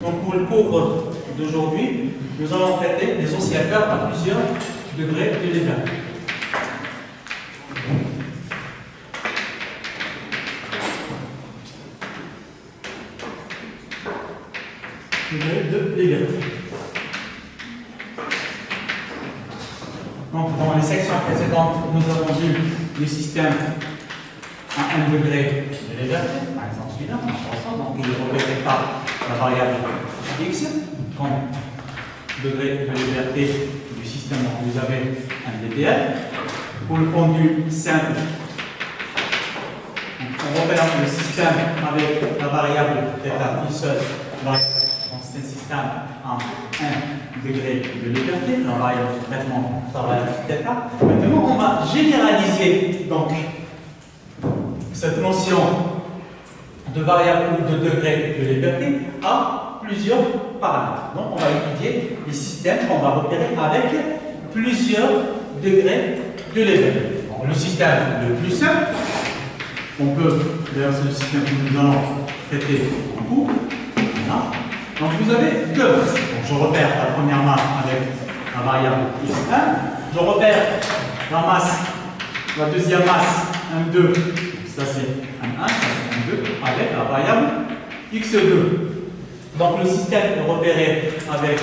Donc pour le cours d'aujourd'hui, nous allons traiter des oscillateurs à plusieurs degrés de liberté. Degré de liberté. Donc dans les sections précédentes, nous avons vu le système à 1 degré de liberté, par exemple celui-là, donc il ne repère pas la variable x, comme degré de liberté du système dont vous avez un DTL. Pour le pendule simple, on repère le système avec la variable θ, une seule variable. Donc c'est un système à 1 degré de liberté, la variable de traitement, la variable θ. Maintenant, on va généraliser donc cette notion de variable ou de degré de liberté à plusieurs paramètres. Donc, on va étudier les systèmes qu'on va repérer avec plusieurs degrés de liberté. Donc, le système le plus simple, on peut, d'ailleurs, c'est le système que nous allons traiter en cours. Voilà. Donc, vous avez deux masses. Donc, je repère la première masse avec la variable x1. Je repère la masse, la deuxième masse, 1, 2. Ça c'est un 1, ça c'est un 2, avec la variable x2. Donc le système est repéré avec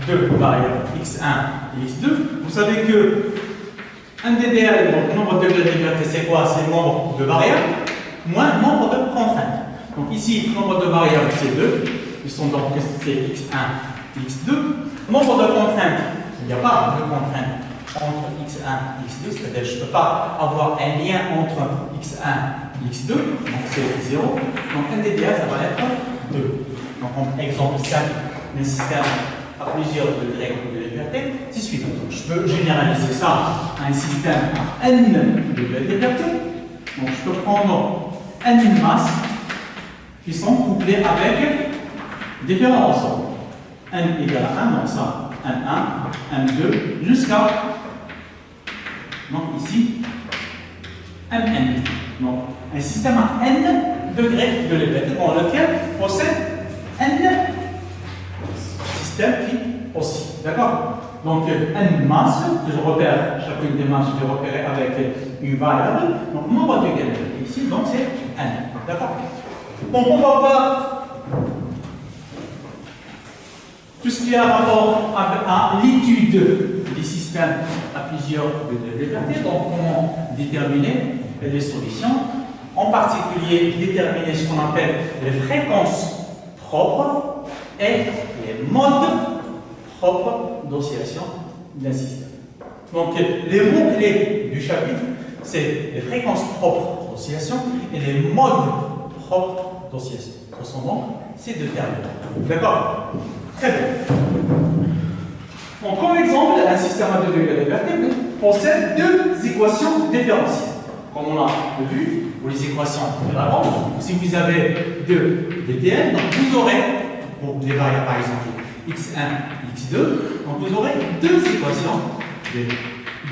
deux variables x1 et x2. Vous savez que un DDL, donc nombre de degrés de liberté, c'est quoi? C'est le nombre de variables moins le nombre de contraintes. Donc ici, le nombre de variables c'est 2. Ils sont donc c'est x1 et x2. Nombre de contraintes, il n'y a pas de contraintes entre x1 et x2, c'est-à-dire je ne peux pas avoir un lien entre x1 et x2, donc c'est 0. Donc un DDA, ça va être 2. Donc en exemple simple, un système à plusieurs degrés de liberté, c'est suivant. Donc je peux généraliser ça à un système à n degrés de liberté. Donc je peux prendre n masses qui sont couplées avec différents ensembles. n égale à 1, donc ça, n1, n2, jusqu'à donc ici, Mn. Donc, un système à n degrés de liberté dans lequel possède n systèmes qui oscillent. D'accord? Donc, n masses, que je repère, chacune des masses, je vais repérer avec une variable. Donc, nombre de degrés ici, donc c'est n. D'accord? Donc, on va voir tout ce qui a rapport à l'étude des systèmes à plusieurs degrés de liberté. Donc, comment déterminer les solutions, en particulier déterminer ce qu'on appelle les fréquences propres et les modes propres d'oscillation d'un système. Donc, les mots-clés du chapitre, c'est les fréquences propres d'oscillation et les modes propres d'oscillation. Ce sont donc ces deux termes. D'accord? Très bien. Donc, comme exemple, un système à 2 degrés de liberté possède deux équations différentielles. Comme on l'a vu pour les équations de la bande, si vous avez deux DTL, donc vous aurez, pour des variables par exemple x1, x2, donc vous aurez deux équations de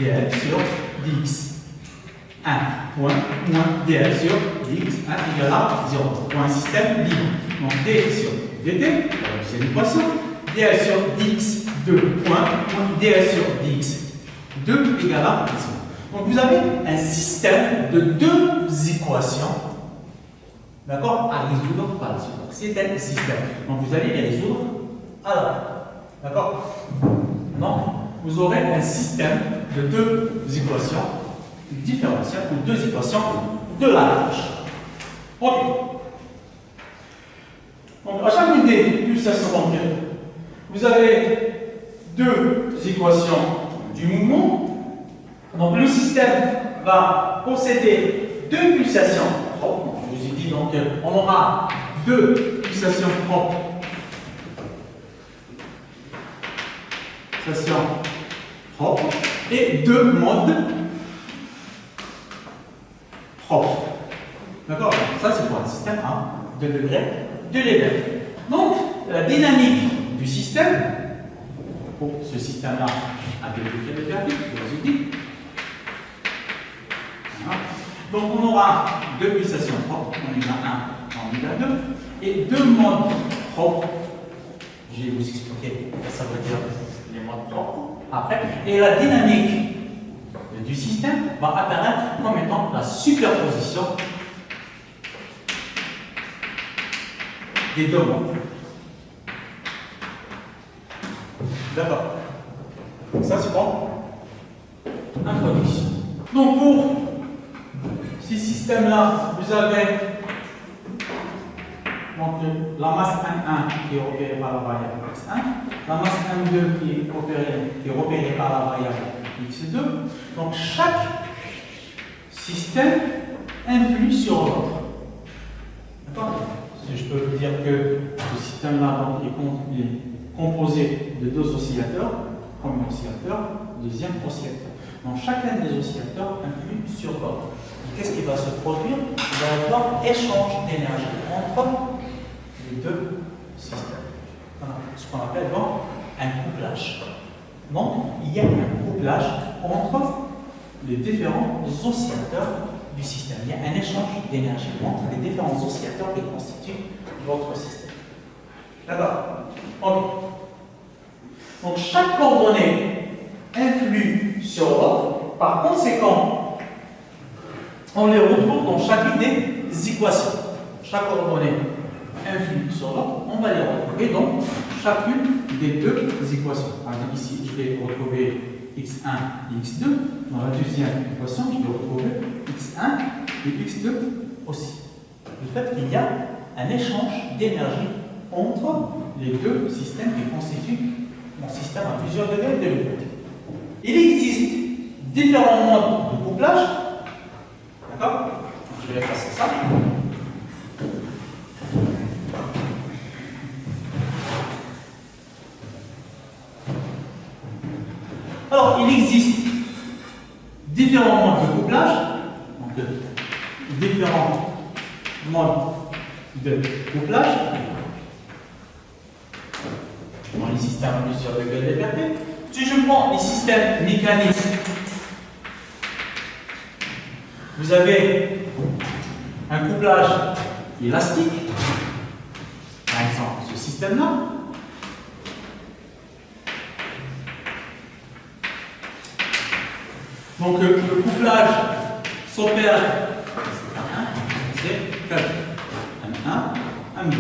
dl sur dx1 moins dl sur dx1 égale à 0 pour un système libre. Donc d sur dt, c'est l'équation, dl sur dx2 moins dl sur dx2 égale à 0. Donc vous avez un système de deux équations, d'accord, à résoudre par la suite. C'est un système. Donc vous allez les résoudre à la fin. D'accord? Donc vous aurez un système de deux équations différentielles ou deux équations de la tâche. Ok. Donc à chacune des pulsations, vous avez deux équations du mouvement. Donc le système va posséder deux pulsations propres. Je vous ai dit, donc on aura deux pulsations propres. Pulsations propres et deux modes propres. D'accord? Ça c'est pour un système à 2 degrés de liberté. Donc la dynamique du système, pour ce système-là à 2 degrés de liberté, je vous ai dit. Donc on aura deux pulsations propres, on en a un, on en a deux, et deux modes propres Je vais vous expliquer ce que ça veut dire les modes temps après. Et la dynamique du système va apparaître comme étant la superposition des deux modes. D'accord. Ça, c'est bon. Introduction. Donc, pour ces systèmes-là, vous avez donc, la masse M1 qui est repérée par la variable x1, la masse M2 qui est repérée par la variable x2. Donc, chaque système influe sur l'autre. D'accord? Si je peux vous dire que ce système-là est composé de deux oscillateurs, premier oscillateur, deuxième oscillateur. Donc, chacun des oscillateurs influe sur l'autre. Qu'est-ce qui va se produire? Il va y avoir échange d'énergie entre les deux systèmes. Voilà, ce qu'on appelle donc un couplage. Donc, il y a un couplage entre les différents oscillateurs du système. Il y a un échange d'énergie entre les différents oscillateurs qui constituent votre système. D'accord? Ok. Donc, chaque coordonnée influe sur l'autre. Par conséquent, on les retrouve dans chacune des équations. Chaque coordonnée influe sur l'autre, on va les retrouver dans chacune des deux équations. Par exemple, ici, je vais retrouver x1 et x2. Dans la deuxième équation, je vais retrouver x1 et x2 aussi. Le fait qu'il y a un échange d'énergie entre les deux systèmes qui constituent mon système à plusieurs degrés de liberté. Il existe différents modes de couplage. D'accord? Je vais effacer ça. Alors, il existe différents modes de couplage. Donc, différents modes de couplage dans les systèmes à plusieurs degrés de liberté. Si je prends les systèmes mécaniques, vous avez un couplage élastique, par exemple ce système-là. Donc le couplage s'opère, c'est K1, M1, M2.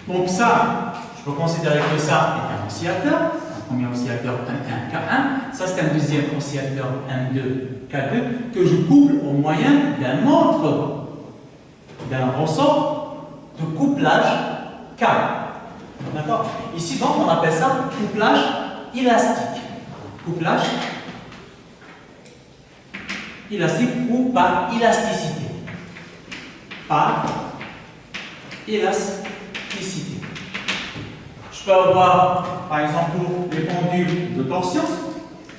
Donc ça, je peux considérer que ça est un oscillateur. Un premier oscillateur M1, K1. Ça, c'est un deuxième oscillateur M2, K2, que je couple au moyen d'un ressort de couplage K. D'accord? Ici, donc, on appelle ça couplage élastique. Couplage élastique ou par élasticité. Par élasticité. Je peux avoir, par exemple, pour les pendules de torsion.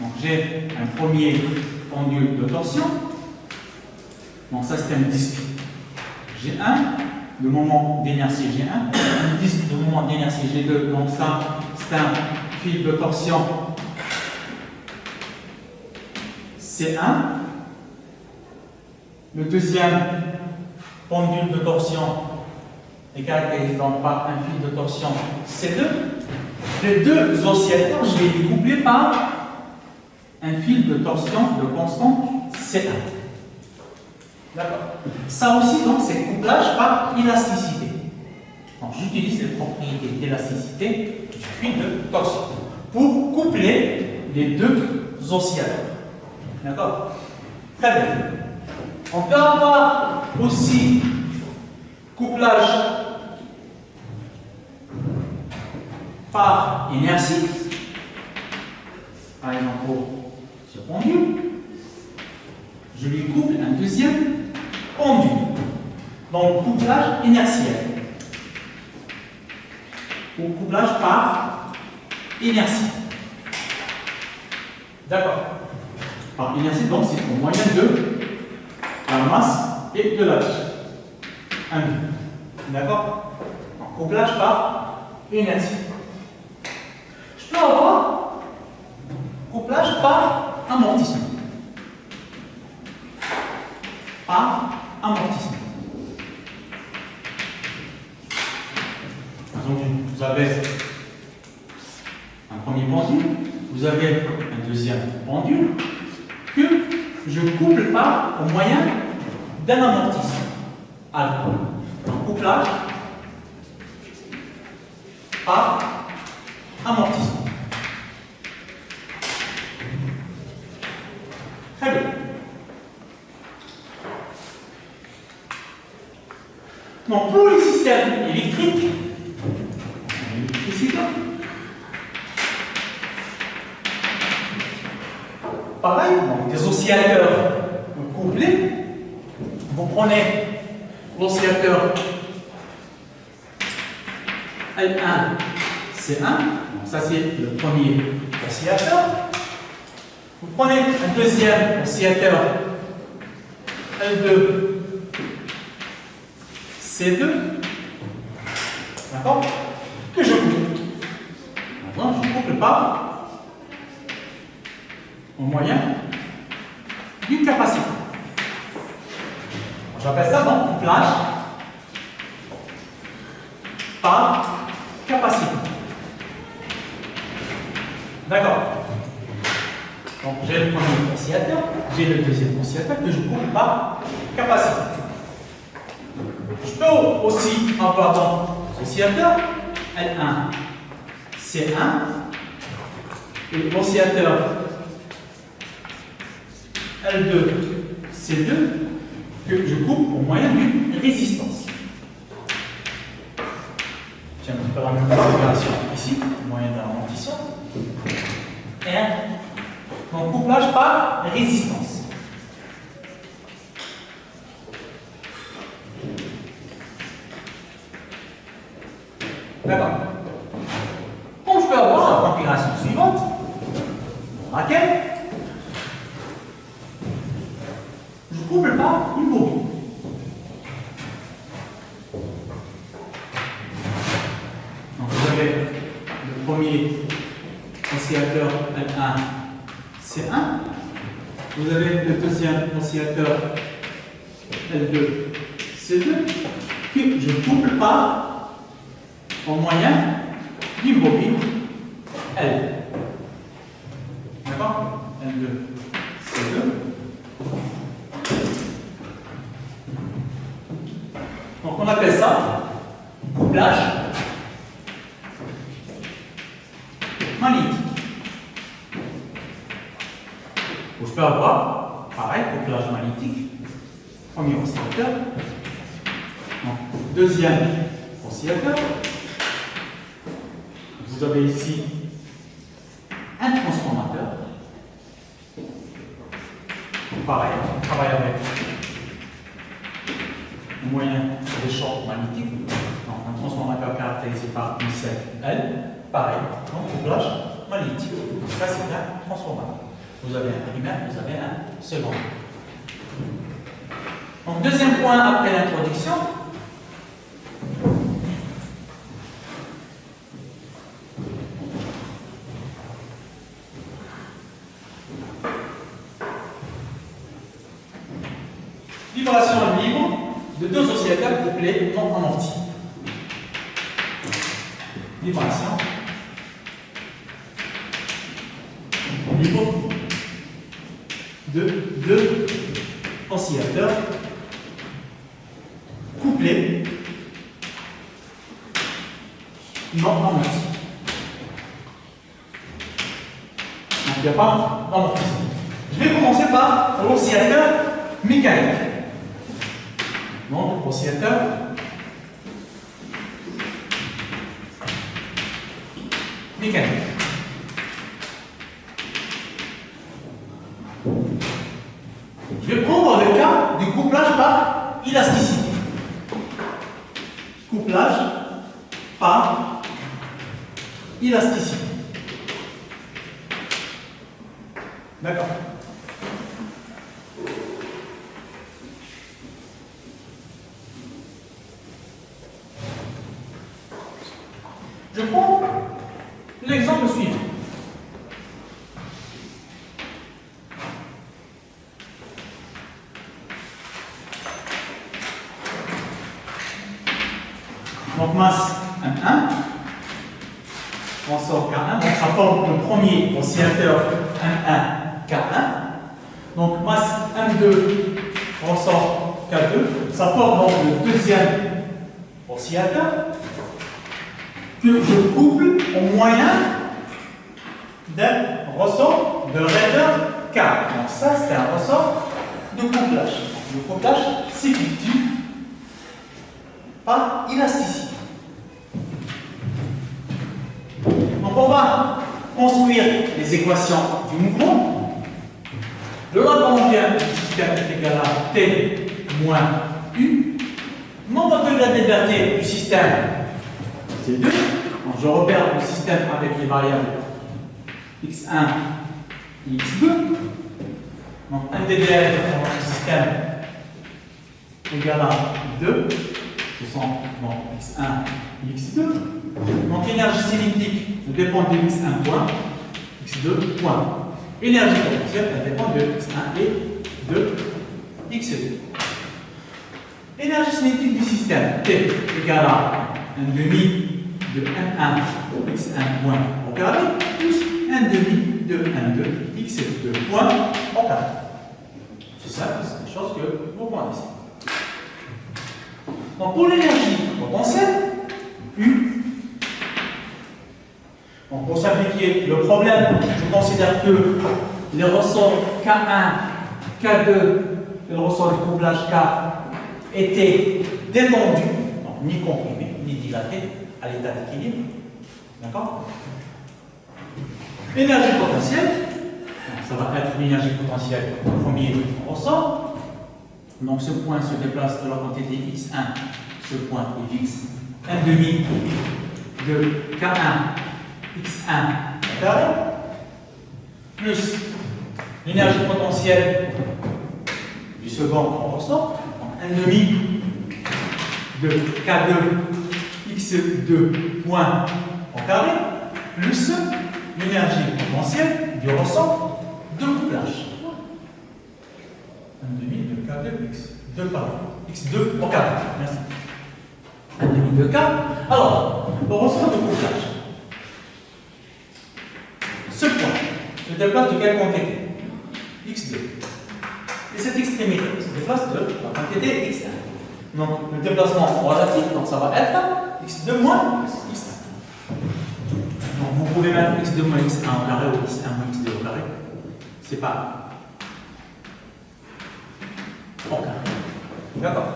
Donc, j'ai un premier pendule de torsion. Donc, ça, c'est un disque G1. Le moment d'inertie G1. Un disque de moment d'inertie G2. Donc, ça, c'est un fil de torsion C1. Le deuxième pendule de torsion est caractérisé donc par un fil de torsion C2. Les deux oscillateurs, je vais les coupler par un fil de torsion de constante C1. D'accord. Ça aussi, donc, c'est couplage par élasticité. Donc, j'utilise les propriétés d'élasticité du fil de torsion pour coupler les deux oscillateurs. D'accord. Très bien. On peut avoir aussi couplage par inertie. Par exemple, pour ce pendule, je lui couple un deuxième pendule. Donc, couplage inertiel. Ou couplage par inertie. D'accord. Par inertie, donc, c'est au moyen de la masse et de la charge. D'accord? Donc, couplage par inertie. Je peux avoir couplage par amortissement. Par amortissement. Donc, vous avez premier pendule, vous avez un deuxième pendule que je couple par au moyen d'un amortisseur. Alors, un couplage par amortissement. Très bien. Donc, pour les systèmes électriques, l'électricité, pareil, donc des oscillateurs couplés, vous prenez l'oscillateur L1, C1, donc ça c'est le premier oscillateur. Vous prenez un deuxième oscillateur L2, C2, d'accord, que je couple. Maintenant, je couple par au moyen d'une capacité. J'appelle ça donc couplage par capacité. D'accord. Donc j'ai le premier oscillateur, j'ai le deuxième oscillateur que je couple par capacité. Je peux aussi avoir donc l'oscillateur L1, C1 et l'oscillateur L2, C2 que je coupe au moyen d'une résistance. J'ai un petit peu la même configuration ici, au moyen d'un amortisseur. Donc couplage par résistance. D'accord. Donc je peux avoir la configuration suivante, dans laquelle je couple par une bobine. Donc vous avez le premier oscillateur L1, C1. Vous avez le deuxième oscillateur L2, C2 que je couple par au moyen d'une bobine L. D'accord? L2, C2. Donc on appelle ça couplage magnétique. Je peux avoir, pareil, couplage magnétique. Premier oscillateur. Donc, deuxième oscillateur. Vous avez ici un transformateur. Pareil, on travaille avec un moyen des champs magnétiques. Donc, un transformateur caractérisé par une selle L. Pareil, donc couplage magnétique. Ça, c'est un transformateur. Vous avez un primaire, vous avez un secondaire. Donc, deuxième point après l'introduction. Vibration libre de deux oscillateurs couplés non amortis. Vibration libre de deux oscillateurs couplés non amortis. Donc il n'y a pas d'amortissement. Je vais commencer par l'oscillateur mécanique. Donc, oscillateur mécanique. Je vais prendre le cas du couplage par élasticité. Couplage par élasticité. D'accord. Je prends l'exemple suivant. Donc masse M1, on sort K1, donc ça forme le premier oscillateur M1, K1. Donc masse M2 ressort K2, ça forme donc le deuxième oscillateur que je couple au moyen d'un ressort de raideur K. Donc ça c'est un ressort de couplage. Le couplage s'effectue par élasticité. Donc on va construire les équations du mouvement. Le Lagrangien du système est égal à T moins U. Nombre de la liberté du système, c'est 2. Donc je repère le système avec les variables x1 et x2. Donc un DDL dans notre système égal à 2. Ce sont donc x1 et x2. Donc l'énergie cinétique dépend de x1 point, x2 point. Énergie potentielle, elle dépend de x1 et de x2. L'énergie cinétique du système T égale à 1 demi de M1 x1 point au carré plus 1 demi de M2 x2 point au carré. C'est ça, c'est des choses que vous connaissez. Donc pour l'énergie potentielle, U, donc pour simplifier le problème, je considère que les ressorts K1, K2 et le ressort de couplage K étaient détendus, donc ni comprimés, ni dilatés, à l'état d'équilibre. D'accord? L'énergie potentielle, ça va être l'énergie potentielle du premier ressort. Donc ce point se déplace de la quantité x1, ce point est fixe. 1 demi de K1 x1 carré plus l'énergie potentielle du second ressort, donc 1 demi de K2 x2 point au carré plus l'énergie potentielle du ressort de couplage. 1 demi de K2 x2 carré, x2 au carré. Merci. 1 demi de K. Alors, le ressort de couplage. Ce point se déplace de quelle quantité? x2. Et cette extrémité se déplace de la quantité x1. Donc, le déplacement relatif, donc ça va être x2 moins x1. Donc, vous pouvez mettre x2 moins x1 au carré ou x1 moins x2 au carré. C'est pas au carré. D'accord.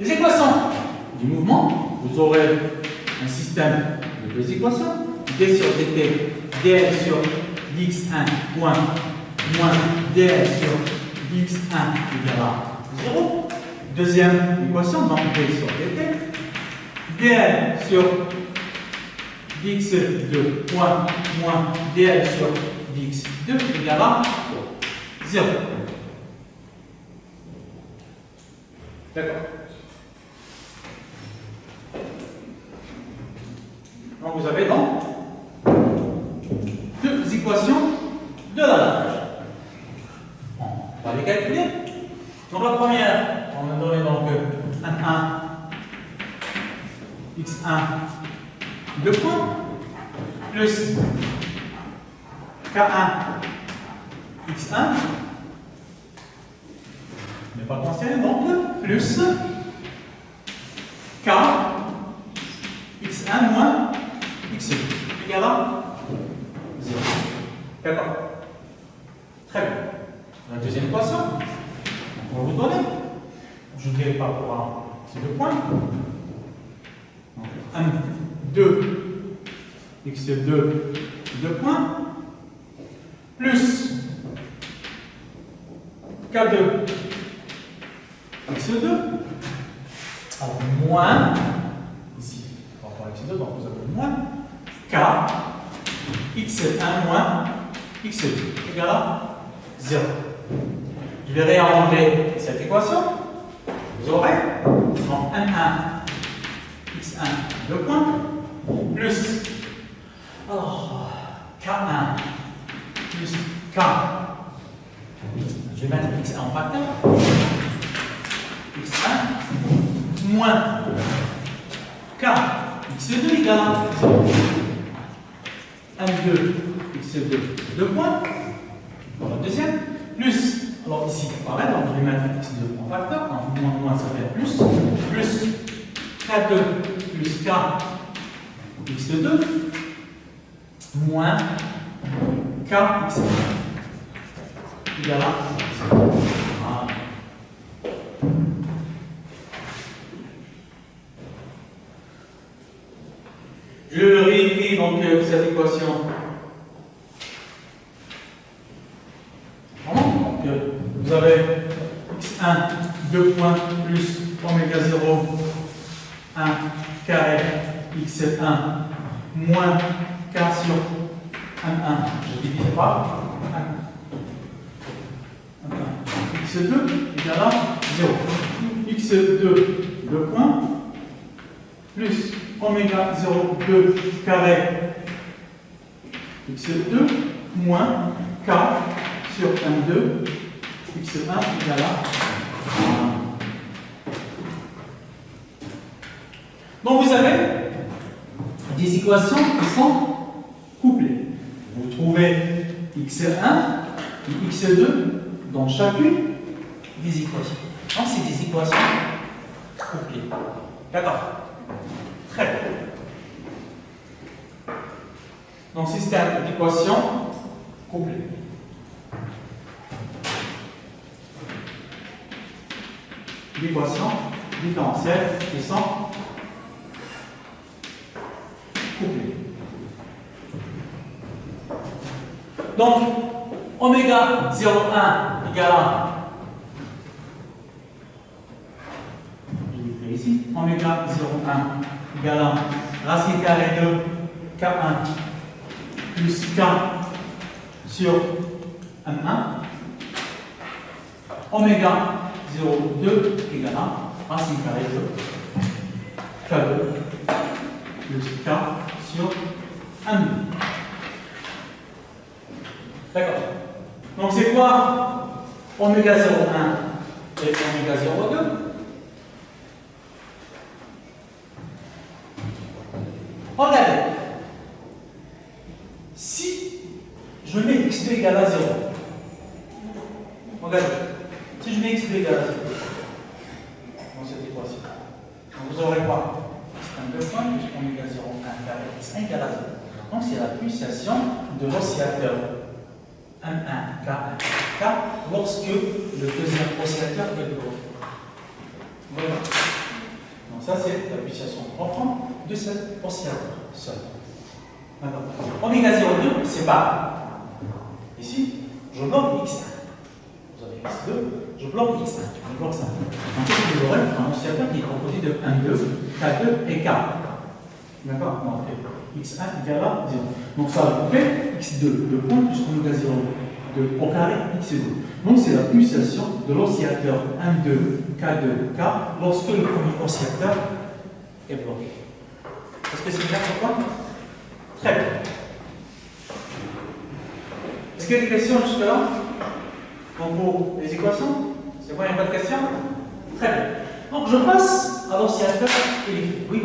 Les équations du mouvement, vous aurez un système de deux équations. D sur dt, dl sur dx1 point moins dl sur dx1 égale à 0. Deuxième équation, donc d sur dt, dl sur dx2 point moins dl sur dx2 égale à 0. D'accord. Donc vous avez donc deux équations de la Lagrange. On va les calculer. Donc la première, on a donné donc 1 x1 2 points plus k1 x1 n'est pas considéré, donc plus k x1 moins x2 égale à 0. D'accord. Très bien. La deuxième équation, on va vous donner. Je ne dirai pas pour ces deux points. Donc, 1, 2, x2, 2 points, plus k2, x2, alors moins, ici, par rapport à x2, donc vous avez moins, k, x1 moins x2 égale à 0. Je vais réarranger cette équation. Vous aurez donc 1, 1, x1, 2 points, plus, alors, k1 plus k, je vais mettre x1 en facteur, x1 moins k x2 égale à 0. M2, x2, 2 points. Dans la deuxième. Plus, alors ici, pareil, on va mettre x2 en facteur. En moins, ça fait plus. Plus k2 plus k x2 moins k x2 égale à 0. Voilà. Je réécris donc cette équation. Donc, vous avez x1, 2 points, plus oméga 0, 1 carré, x1, moins k sur 1, 1. Je divise par 1. x2 égale à 0. x2, 2 points, plus oméga 0, 2 carré, x2, moins k sur 1, 2, x1 égale à 1. Donc vous avez des équations qui sont couplées. Vous trouvez x1 et x2 dans chacune des équations. Donc c'est des équations couplées. D'accord? Très bien. Donc système d'équations couplées. D'équations différentielles qui sont couplées. Donc, oméga 0,1 égale à, je l'écris ici, oméga 0,1 égale à racine carrée de K1 plus K sur M1. Oméga 0,2 égale à racine carrée de K2 plus K sur M2. D'accord. Donc c'est quoi oméga 0,1 et oméga 0,2? Regardez. Si je mets x2 égale à 0, regardez. Si je mets x2 égale à 0 dans cette équation, vous aurez quoi? x1 2 points plus oméga 0,1 carré x1 égale à 0. Donc c'est la pulsation de l'oscillateur M1 K1 K lorsque le deuxième oscillateur est bloqué. Voilà. Donc ça c'est la pulsation propre de cet oscillateur seul. D'accord. Oméga 0,2 c'est pas ici, je bloque x1. Vous avez x2, je bloque x1, je bloque ça. Donc vous aurez un oscillateur qui est composé de 1, 2, K2 et K. D'accord. Donc x1 égale à 0. Donc ça vous fait x2, 2 points plus oméga 0 au carré x2. Donc c'est la pulsation de l'oscillateur 1, 2, K2, K lorsque le premier oscillateur est bloqué. Est-ce que c'est clair pour toi? Très bien. Est-ce qu'il y a des questions jusque-là? Donc pour les équations? C'est bon, il n'y a pas de questions? Très bien. Donc je passe à l'oscillateur électrique. Oui?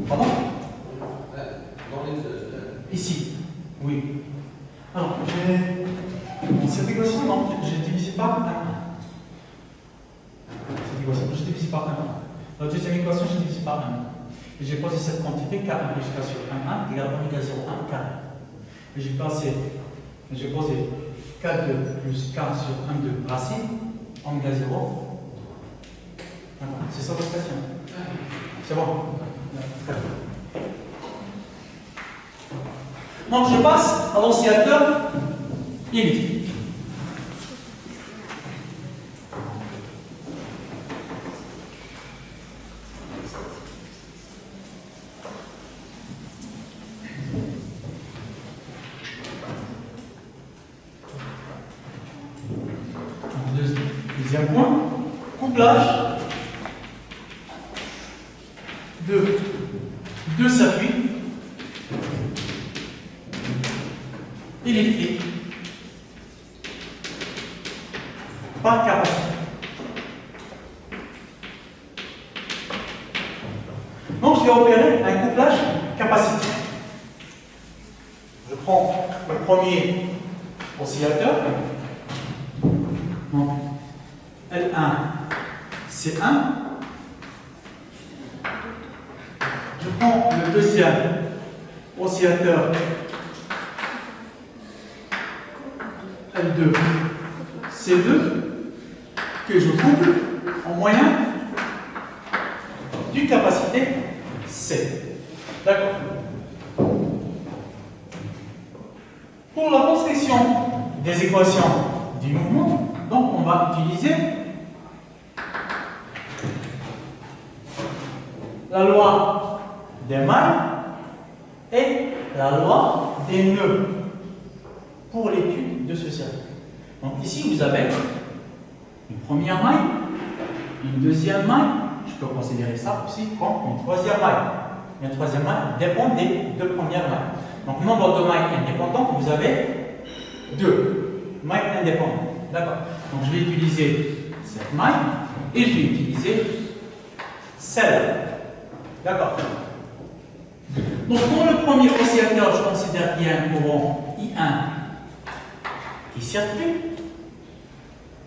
Pardon? Ici. Oui. Alors, cette équation, donc, j'ai divisé par 1. Cette équation, j'ai divisé par 1. La deuxième équation, j'ai divisé par 1. Et j'ai posé cette quantité K1 plus K sur 1 égale oméga 0,1 carré. Et j'ai posé K2 plus K sur 1,2 racine oméga 0. C'est ça votre question? C'est bon? Très bien. Donc je passe à l'oscillateur électrique. Deuxième point, couplage de deux circuits électriques par capacité. Donc je vais opérer un couplage capacitif. Je prends le premier oscillateur. Donc L1, C1. Je prends le deuxième oscillateur L2, C2, que je couple en moyen d'une capacité C. D'accord. Pour la construction des équations du mouvement, donc on va utiliser la loi des mailles et la loi des nœuds pour l'étude de ce circuit. Donc ici vous avez une première maille, une deuxième maille, je peux considérer ça aussi comme une troisième maille. Une troisième maille dépend des deux premières mailles. Donc nombre de mailles indépendantes, vous avez deux mailles indépendantes. D'accord. Donc je vais utiliser cette maille et je vais utiliser celle-là. D'accord. Donc pour le premier oscillateur, je considère qu'il y a un courant I1 qui circule.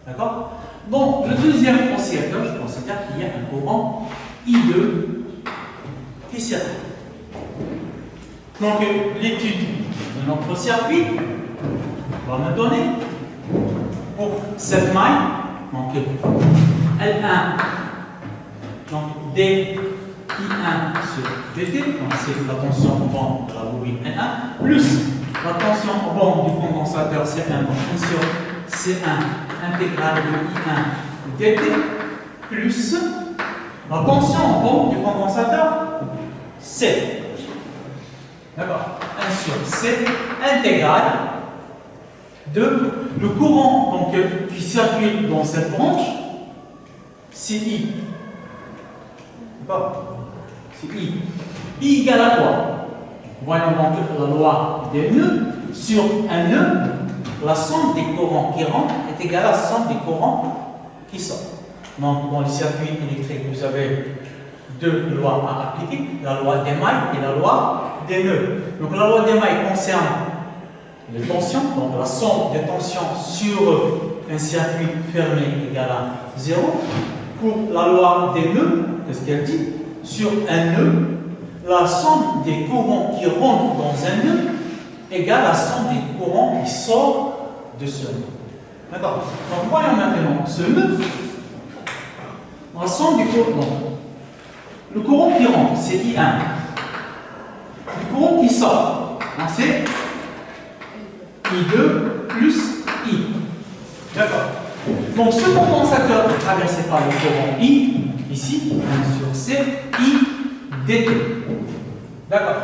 D'accord. Donc le deuxième oscillateur, je considère qu'il y a un courant I2 qui circule. Donc l'étude de notre circuit va me donner pour cette maille, donc L1, donc DI1 sur DT, donc c'est la tension au banc de la bobine N1, plus la tension au banc du condensateur C1, donc 1 sur C1 intégrale de I1 DT, plus la tension au banc du condensateur C. D'accord. 1 sur C intégrale de le courant donc, qui circule dans cette branche, CI. D'accord. CI. I égale à quoi? Voyons donc la loi des nœuds. Sur un nœud, la somme des courants qui rentrent est égale à la somme des courants qui sortent. Donc, dans les circuits électriques, vous avez deux lois à appliquer, la loi des mailles et la loi des nœuds. Donc la loi des mailles concerne les tensions, donc la somme des tensions sur un circuit fermé égale à 0. Pour la loi des nœuds, qu'est-ce qu'elle dit? Sur un nœud, la somme des courants qui rentrent dans un nœud égale à la somme des courants qui sortent de ce nœud. D'accord. Donc voyons maintenant ce nœud, la somme des courants. Le courant qui rentre, c'est I1. Le courant qui sort, c'est I2 plus I. D'accord. Donc ce condensateur est traversé par le courant I, ici, 1 sur C, I dt. D'accord.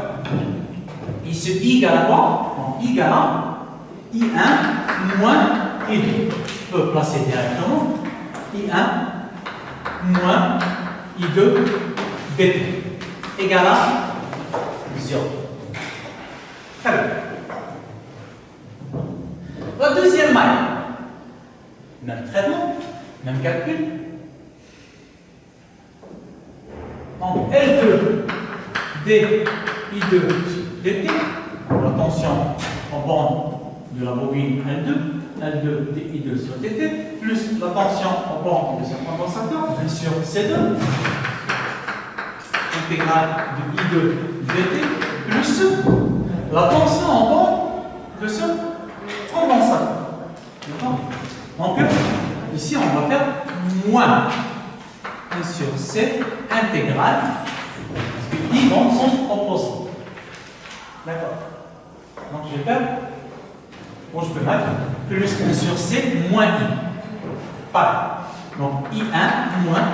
Et ce I égale à quoi? Donc I égale à I1 moins I2. Je peux placer directement I1 moins I2 dt égale à 0. Très bien. La deuxième maille, même traitement, même calcul. Donc L2 d I2 dt, la tension en bande de la bobine L2 d I2 sur dt, plus la tension en bande de ce condensateur, 1 sur C2, intégrale de I2 dt, plus la tension en bande de ce condensateur. Donc, ici, on va faire moins 1 sur C intégrale, parce que I dans le sens opposé. D'accord. Donc, je vais faire, bon, je peux mettre plus 1 sur C moins I. Pareil. Donc, I1 moins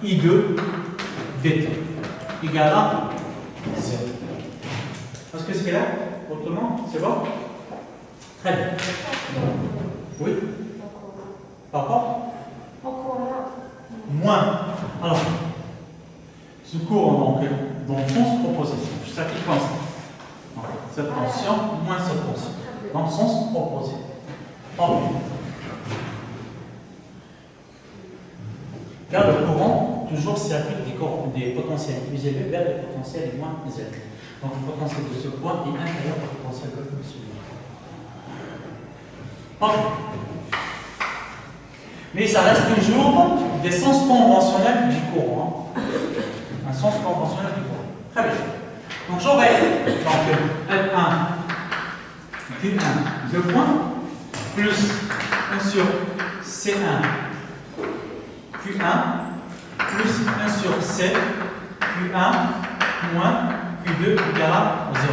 I2 dt égale à 0. Est-ce que c'est là? Autrement, c'est bon? Très bien. Oui? D'accord? Moins. Alors, ce courant, donc, dans le sens opposé, ça qui pense. Cette tension moins cette tension. Dans le sens opposé. Ok. Car le courant toujours circuite des potentiels plus élevés vers les potentiels les moins élevés. Donc le potentiel de ce point est inférieur au potentiel de celui-là. Mais ça reste toujours des sens conventionnels du courant. Un sens conventionnel du courant. Très bien. Donc j'aurai F1, Q1, 2 points, plus 1 sur C1, Q1, plus 1 sur C, Q1, moins Q2 égale à 0.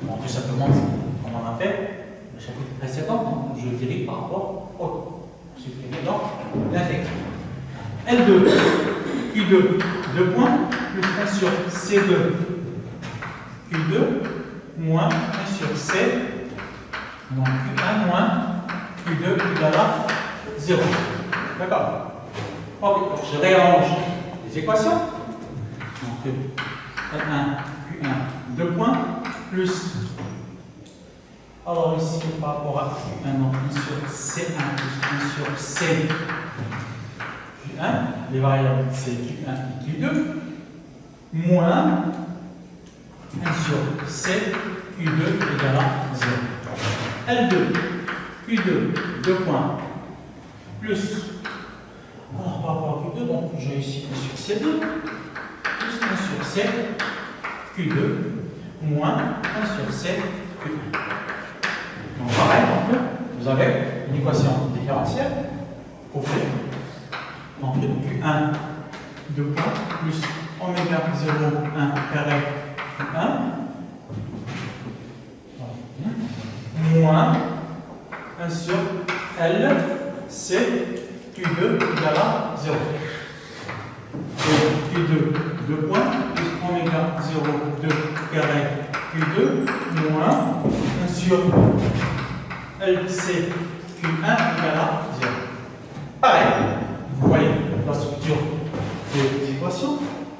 Bon, tout simplement, comme on a fait le chapitre précédent, je dirais par rapport au supprimer donc l'intégral. L2, Q2, 2 points, plus 1 sur C2, Q2, moins 1 sur C, donc Q1 moins Q2 égale à 0. D'accord? Ok, je réarrange les équations. Donc L1, Q1, 2 points, plus, alors ici par rapport à Q1, donc 1 sur C1 plus 1 sur C, Q1, les variables c'est Q1 et Q2, moins 1 sur C, Q2 égale à 0. L2, Q2, 2 points, plus, alors par rapport à Q2, donc j'ai ici 1 sur C2, plus 1 sur C, Q2, moins 1 sur C, Q1. Donc pareil, vous avez une équation différentielle couplée. Donc Q1, 2 points, plus oméga 0, 1 carré Q1, moins 1 sur L, C, Q2 égale à 0. Et Q2, 2 points, plus oméga 0, 2 carré Q2, moins 1 sur LC, Q1 égale à 0. Pareil, vous voyez la structure des équations,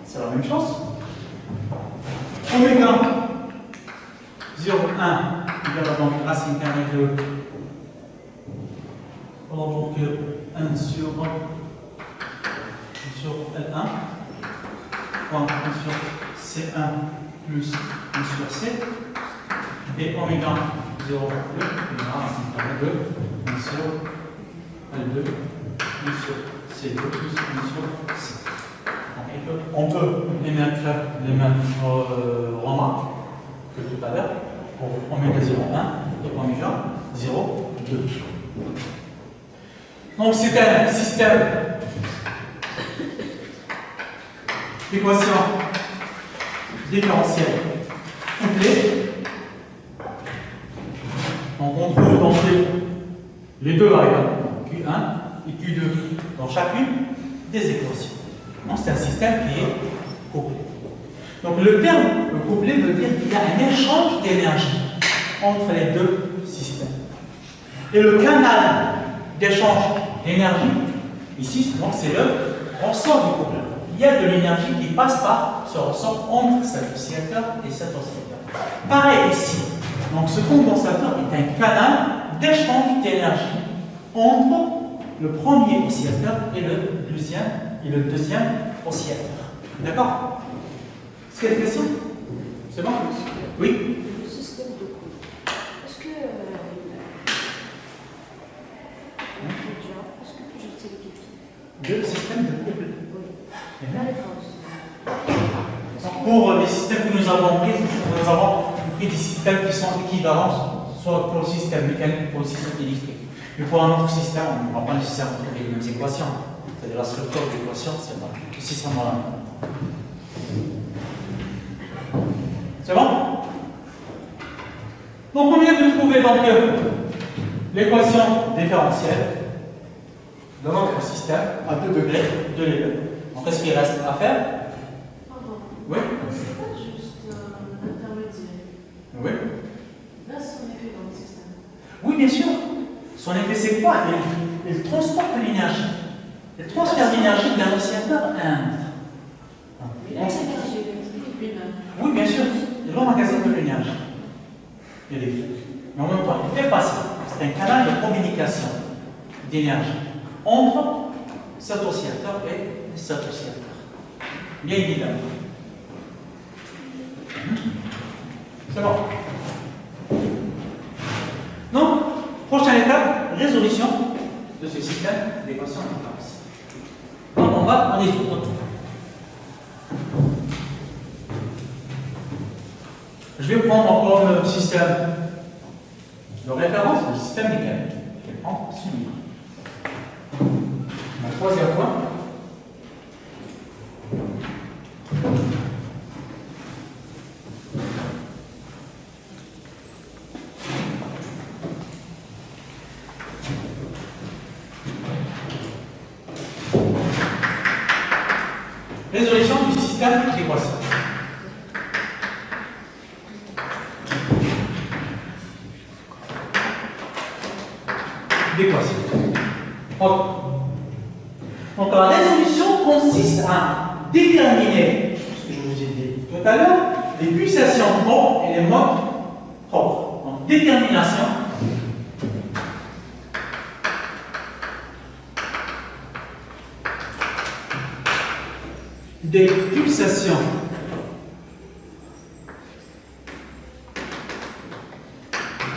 c'est la même chose. Oméga 0, 1 égale donc racine carrée de. Alors donc 1 sur L1, point 1 sur C1 plus 1 sur C, et oméga 0, 2, racine carrée de 1 sur L2, 1 sur C2 plus 1 sur C. Donc, on peut émettre les mêmes remarques que tout à l'heure pour oméga 0, 1 et oméga 0, 2. Donc c'est un système d'équation différentielle couplée. Donc on trouve donc les deux variables, Q1 et Q2, dans chacune des équations. Donc c'est un système qui est couplé. Donc le terme couplé veut dire qu'il y a un échange d'énergie entre les deux systèmes. Et le canal d'échange d'énergie, ici, c'est le ressort du couple. Il y a de l'énergie qui passe par ce ressort entre cet oscillateur et cet oscillateur. Pareil ici. Donc ce condensateur est un canal d'échange d'énergie entre le premier oscillateur et le deuxième oscillateur. D'accord? Est-ce qu'il y a des questions? C'est bon? Oui? Le système de couple. Est-ce que Deux systèmes de couple. oui. La réponse. Pour les systèmes que nous avons pris des systèmes qui sont équivalents, soit pour le système mécanique ou pour le système électrique. Mais pour un autre système, on ne va pas nécessairement trouver les mêmes équations. C'est-à-dire la structure de l'équation, c'est pas le système là. C'est bon? Donc on vient de trouver donc l'équation différentielle de notre système à 2 degrés de l'état. Donc qu'est-ce qu'il reste à faire? Pardon. Oui? C'est pas juste un intermédiaire. Oui? Là, c'est son effet dans le système. Oui, bien sûr. Son effet, c'est quoi? Il transporte l'énergie. Il transfère l'énergie d'un oscillateur à un autre. Mais là, c'est l'énergie électrique lui-même. Oui, bien sûr. Il emmagasine de l'énergie électrique. Mais en même temps, il fait passer. C'est un canal de communication d'énergie entre cet oscillateur et associateur. Bien évidemment. C'est bon. Donc, prochaine étape, résolution de ce système d'équation différentielle. Donc, on va en résoudre. Je vais prendre comme système de référence le système mécanique. Je vais prendre celui-là. Mon troisième point. Résolution du système d'équation. Donc la résolution consiste à déterminer, ce que je vous ai dit tout à l'heure, les pulsations propres et les modes propres. Donc détermination des pulsations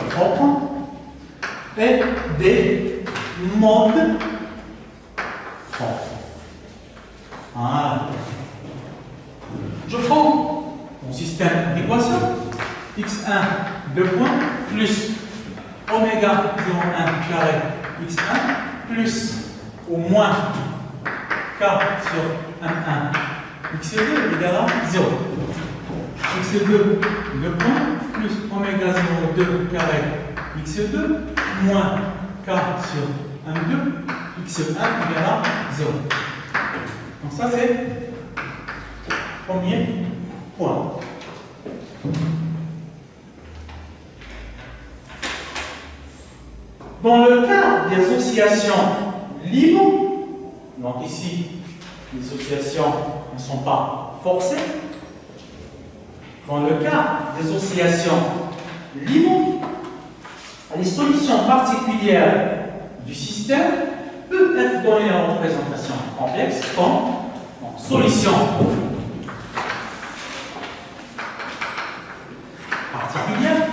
propres et des modes propres. Voilà. Je prends mon système d'équation x1 2 points plus oméga 0,1 carré x1 plus au moins k sur 1,1 x2 égale à 0. x2 2 points plus oméga 0,2 carré x2 moins k sur 1,2 x1 égale à 0. Donc ça c'est le premier point. Dans le cas des oscillations libres, donc ici les oscillations ne sont pas forcées, dans le cas des oscillations libres, les solutions particulières du système peuvent être données en représentation complexe comme solution particulière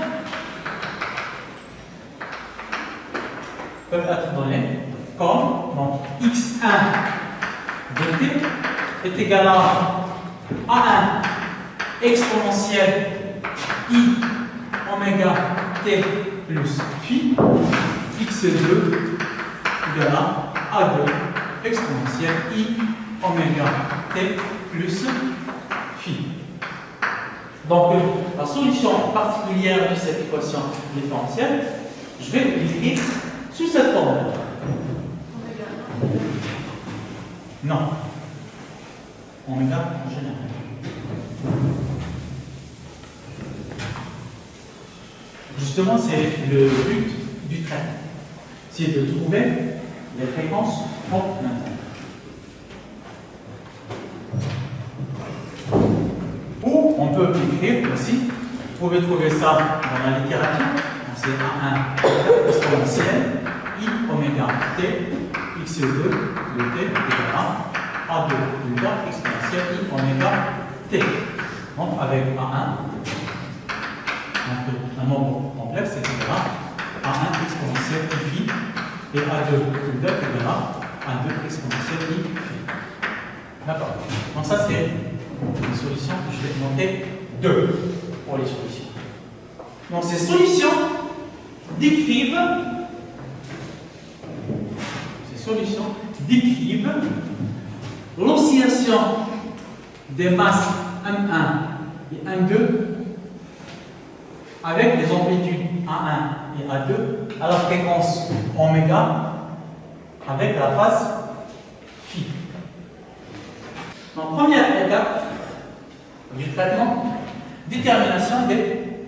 peuvent être données comme donc, x1 de t est égal à a1 exponentielle i oméga t plus phi, x2 égale à a2 exponentielle i oméga t plus phi. Donc la solution particulière de cette équation différentielle, je vais l'écrire sous cette formule. Non. Oméga en général. Justement, c'est le but du traitement. C'est de trouver les fréquences propres maintenant. Ou on peut écrire aussi, vous pouvez trouver ça dans la littérature, c'est A1 exponentielle I oméga t x2 de t égale à A2 oméga exponentielle I oméga t. Donc avec A1, donc un nombre complexe, c'est égal à A1 exponentielle I phi et A2 oméga est égal à A2 exponentielle I phi. D'accord. Donc ça c'est une solution que je vais noter 2 pour les solutions. Donc ces solutions décrivent l'oscillation des masses M1 et M2 avec les amplitudes A1 et A2 à la fréquence oméga avec la phase phi. Donc première étape du traitement, détermination des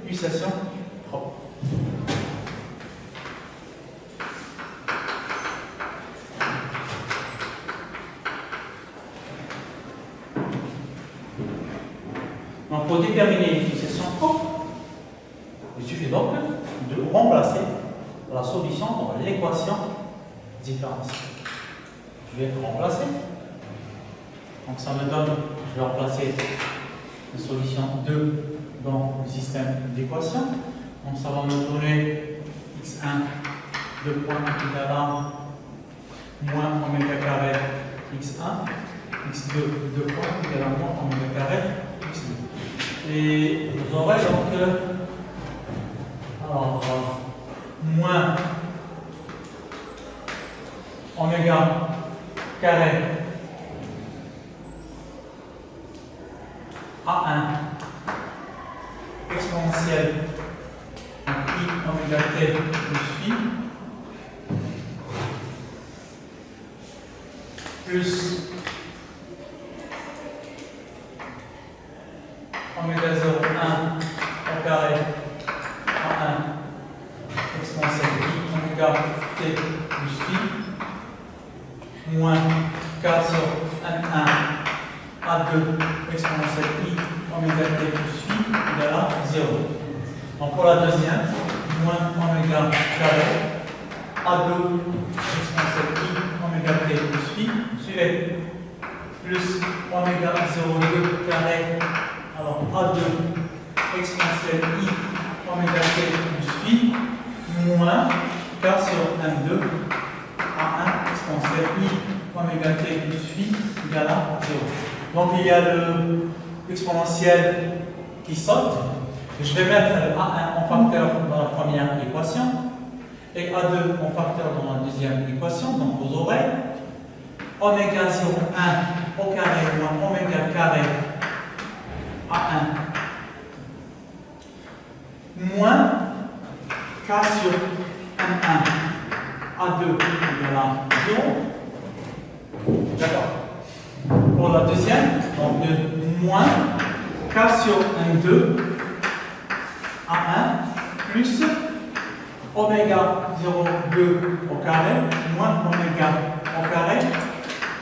pulsations propres. Donc pour déterminer les pulsations propres, il suffit donc de remplacer la solution dans l'équation différentielle. Je vais remplacer Donc ça me donne, je vais remplacer la solution 2 dans le système d'équation. Donc ça va me donner x1 2 points égal à moins oméga carré x1, x2 2 points égal à moins oméga carré x2. Et vous aurez donc alors, moins oméga carré A1 exponentielle I oméga t plus phi plus oméga 0 1 au carré A1 exponentielle I oméga t plus phi moins 4 sur N1 A2 exponentielle I oméga t plus phi égale à 0. Donc pour la deuxième, moins oméga carré A2 exponentielle I oméga t plus phi, suivez, plus oméga 0,2 carré, alors A2 exponentielle I oméga t plus phi, moins 4 sur M2 A1 exponentielle I oméga t plus phi égale à 0. Donc il y a l'exponentielle qui saute. Je vais mettre A1 en facteur dans la première équation et A2 en facteur dans la deuxième équation. Donc vous aurez oméga 0,1 au carré moins oméga carré A1 moins K sur M1 A2 égale à 0. D'accord. Pour la deuxième, donc de moins K sur M2 A1 plus oméga 0,2 au carré moins oméga au carré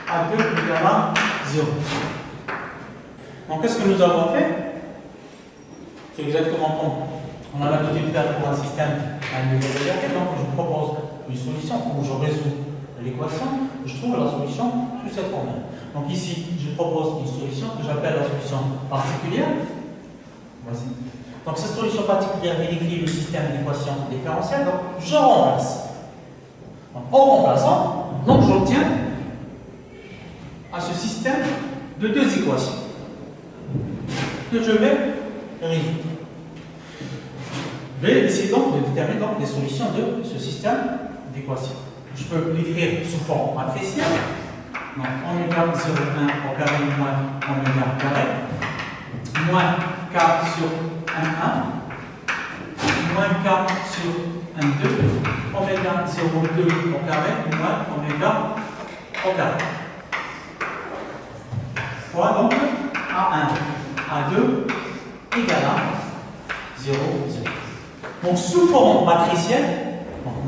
A2 égale à 0. Donc qu'est-ce que nous avons fait? C'est exactement comme on a l'habitude de faire pour un système à un niveau de liberté. Donc je vous propose une solution où je résous l'équation, je trouve la solution sous cette forme. Donc ici, je propose une solution que j'appelle la solution particulière. Voici. Donc cette solution particulière vérifie le système d'équation différentielle. Donc je remplace. Donc, en remplaçant, donc j'obtiens à ce système de deux équations que je vais résoudre. Je vais essayer donc de déterminer donc, les solutions de ce système d'équations. Je peux l'écrire sous forme matricielle. Donc oméga 0,1 au carré moins oméga carré moins K sur M1 moins K sur M2 oméga 0,2 au carré moins oméga au carré. Fois donc A1, A2 égale à 0, 0. Donc sous forme matricielle,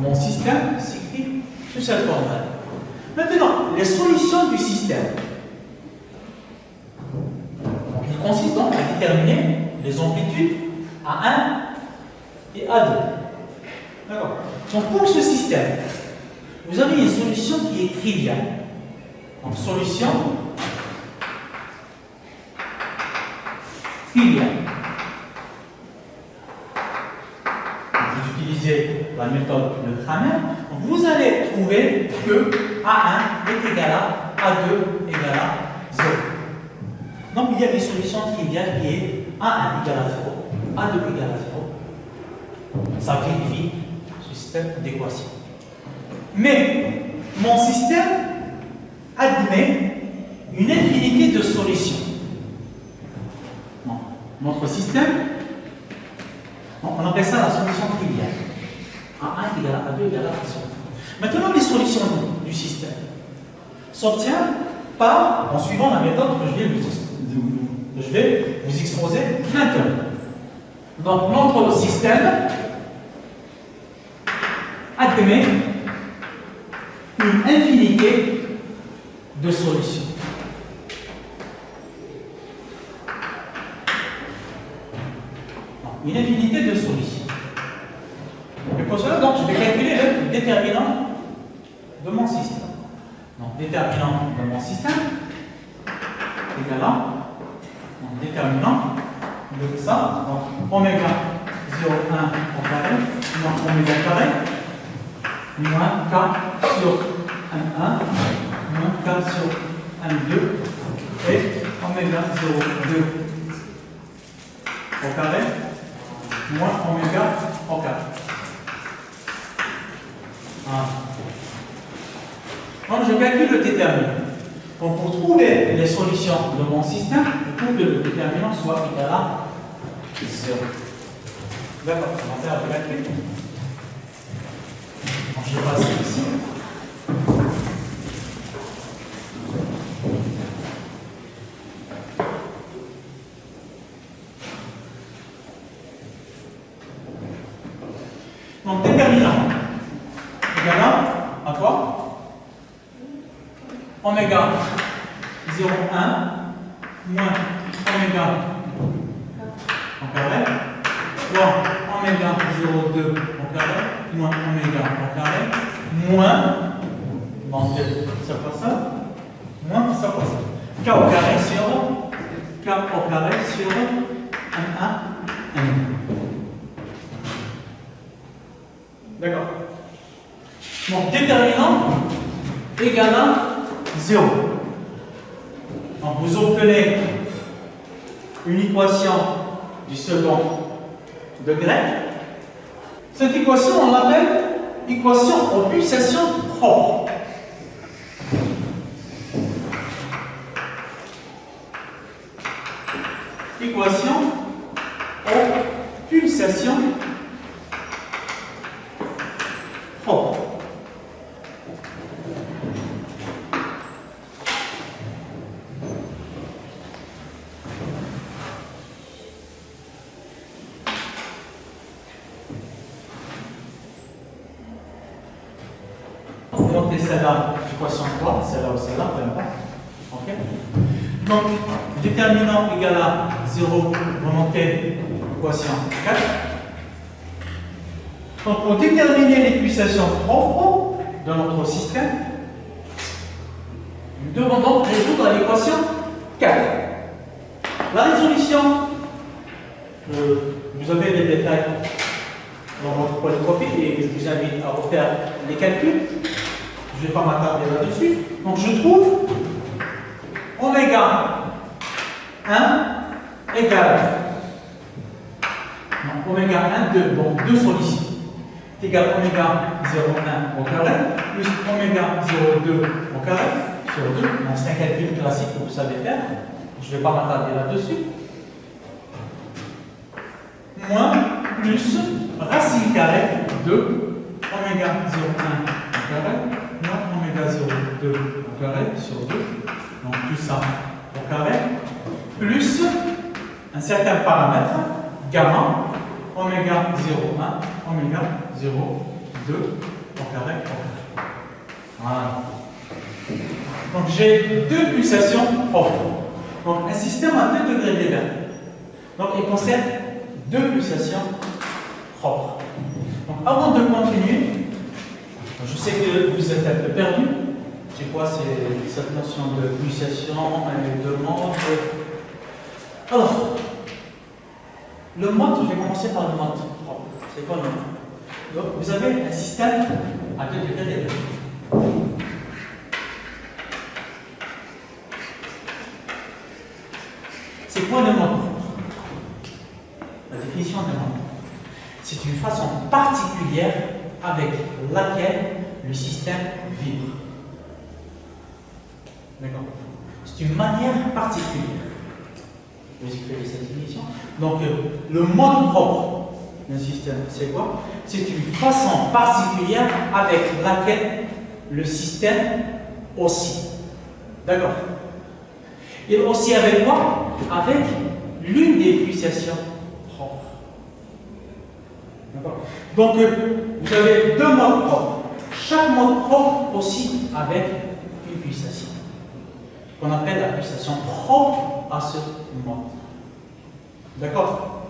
mon système s'écrit sous cette forme-là. Maintenant, les solutions du système. Donc, il consiste donc à déterminer les amplitudes A1 et A2. D'accord. Donc pour ce système, vous avez une solution qui est triviale. Donc solution triviale. Vous utilisez la méthode de Cramer. Vous allez trouver que A1 est égal à A2 égal à 0. Donc il y a une solution triviale qui est A1 égal à 0, A2 égal à 0. Ça vérifie ce système d'équation. Mais mon système admet une infinité de solutions. Notre système, on appelle ça la solution triviale. A1 égale à A2 égale à 0. Maintenant, les solutions du système s'obtiennent en suivant la méthode que je vais vous exposer maintenant. Donc, notre système admet une infinité de solutions. Une infinité de solutions. Et pour cela, donc, je vais calculer le déterminant de mon système. Donc, déterminant de mon système, égale à, en déterminant de ça, donc oméga 0,1 au carré, moins oméga carré, moins k sur 1,1, moins k sur 1,2, et oméga 0,2 au carré, moins oméga au carré. Voilà. Donc je calcule le déterminant. Donc pour trouver les solutions de mon système, il faut que le déterminant soit égal à 0. D'accord, on va faire le calcul. Donc je vais passer ici. Donc déterminant égal à quoi? Oméga 0,1 moins oméga au carré, fois oméga 0,2 au carré, moins oméga au carré, moins, bon, ça passe ça, moins ça passe ça. K au carré sur 1, 1. D'accord. Donc déterminant égal à 0. Donc vous obtenez une équation du second degré. Cette équation, on l'appelle équation aux pulsations propres. Équation aux pulsations propres. Remontez celle-là, équation 3, celle-là ou celle-là, peu importe. Ok. Donc, déterminant égal à 0, remontez équation 4. Donc, pour déterminer les pulsations propres de notre système, nous devons donc résoudre l'équation 4. La résolution, vous avez les détails dans votre polyprofil et je vous invite à refaire les calculs. Je ne vais pas m'attarder là-dessus. Donc je trouve oméga 1 égale, donc oméga 1, 2, donc 2 solutions, est égal à oméga 0,1 au carré, plus oméga 0,2 au carré, sur 2. Donc c'est un calcul classique que vous savez faire. Je ne vais pas m'attarder là-dessus. Moins, plus, racine carrée de oméga 0,1 au carré, moins oméga 0,2 au carré sur 2, donc tout ça au carré, plus un certain paramètre, gamma, oméga 0,1, oméga 0,2 au carré. Voilà. Donc j'ai deux pulsations propres. Donc un système à 2 degrés de liberté. Donc il possède deux pulsations propres. Donc avant de continuer, je sais que vous êtes un peu perdu. C'est quoi cette notion de pulsation et de mode? Alors, le mode, je vais commencer par le mode propre. C'est quoi le mode? Donc, vous avez un système à 2 degrés d'énergie. C'est quoi le mode propre? La définition de mode. C'est une façon particulière avec laquelle le système vibre. D'accord? C'est une manière particulière. Je vais expliquer cette définition. Donc, le mode propre d'un système, c'est quoi? C'est une façon particulière avec laquelle le système oscille. D'accord? Il oscille avec quoi? Avec l'une des pulsations propres. D'accord? Donc, vous avez deux modes propres. Chaque mode propre oscille avec une pulsation, qu'on appelle la pulsation propre à ce mode. D'accord?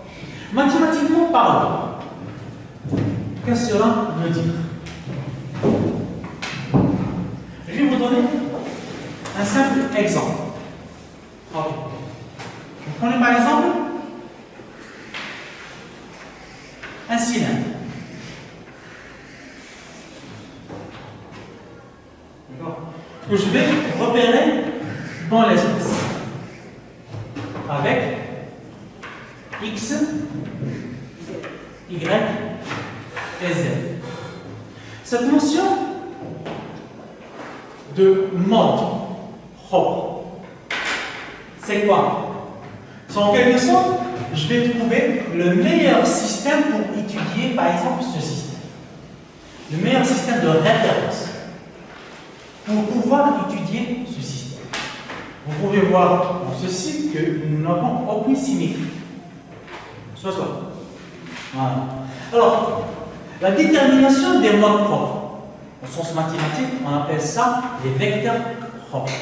Mathématiquement parlant, qu'est-ce que cela veut dire? Je vais vous donner un simple exemple. Ok. Vous prenez par exemple un cylindre. D'accord? Que je vais repérer dans l'espace avec X, Y et Z. Cette notion de mode propre, c'est quoi? C'est en quelque sorte, je vais trouver le meilleur système pour étudier, par exemple, ce système. Le meilleur système de référence pour pouvoir étudier ce système. Vous pouvez voir dans ceci que nous n'avons aucune symétrie. Soit. Voilà. Alors, la détermination des modes propres. Au sens mathématique, on appelle ça les vecteurs propres.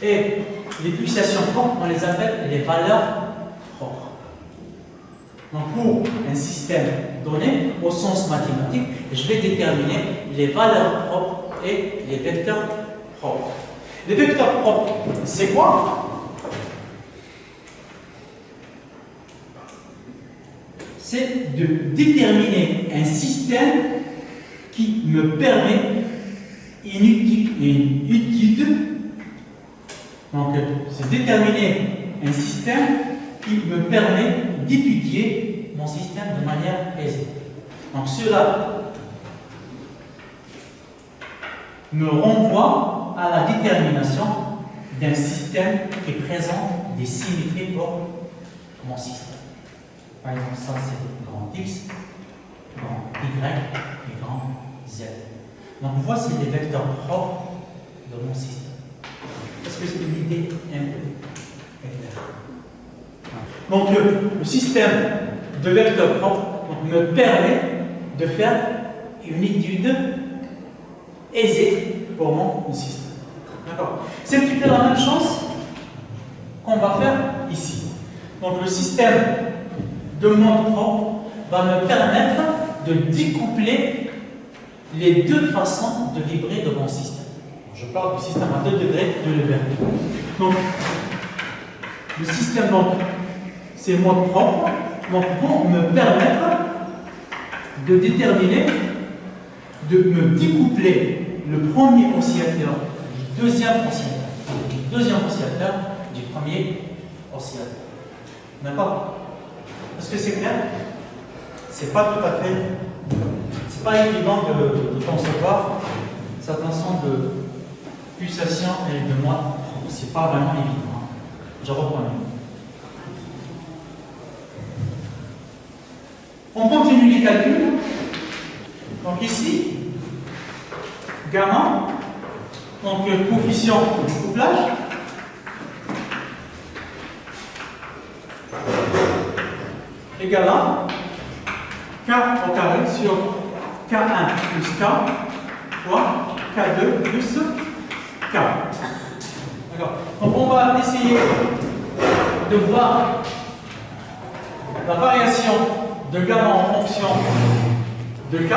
Et les pulsations propres, on les appelle les valeurs propres. Donc, pour un système donné, au sens mathématique, je vais déterminer les valeurs propres et les vecteurs propres. Les vecteurs propres, c'est quoi? C'est de déterminer un système qui me permet une étude. Donc, c'est déterminer un système qui me permet d'étudier mon système de manière aisée. Donc, cela me renvoie à la détermination d'un système qui présente des symétries pour mon système. Par exemple, ça c'est grand X, grand Y et grand Z. Donc voici les vecteurs propres de mon système. Est-ce que c'est une idée un peu claire? Donc le système de vecteurs propres me permet de faire une étude aisée pour mon système. D'accord? C'est un petit peu la même chose qu'on va faire ici. Donc le système de mode propre va me permettre de découpler les deux façons de vibrer de mon système. Je parle du système à 2 degrés de liberté. Donc, le système, ces modes propres vont me permettre de déterminer, de me découpler le premier oscillateur du deuxième oscillateur du premier oscillateur. D'accord? Est-ce que c'est clair? C'est pas tout à fait. C'est pas évident de concevoir cette ensemble de pulsations et de modes. C'est pas vraiment évident. Je reprends. On continue les calculs. Donc ici, gamma, donc coefficient de couplage. Égale à K au carré sur K1 plus K fois K2 plus K. D'accord. Donc on va essayer de voir la variation de gamma en fonction de K.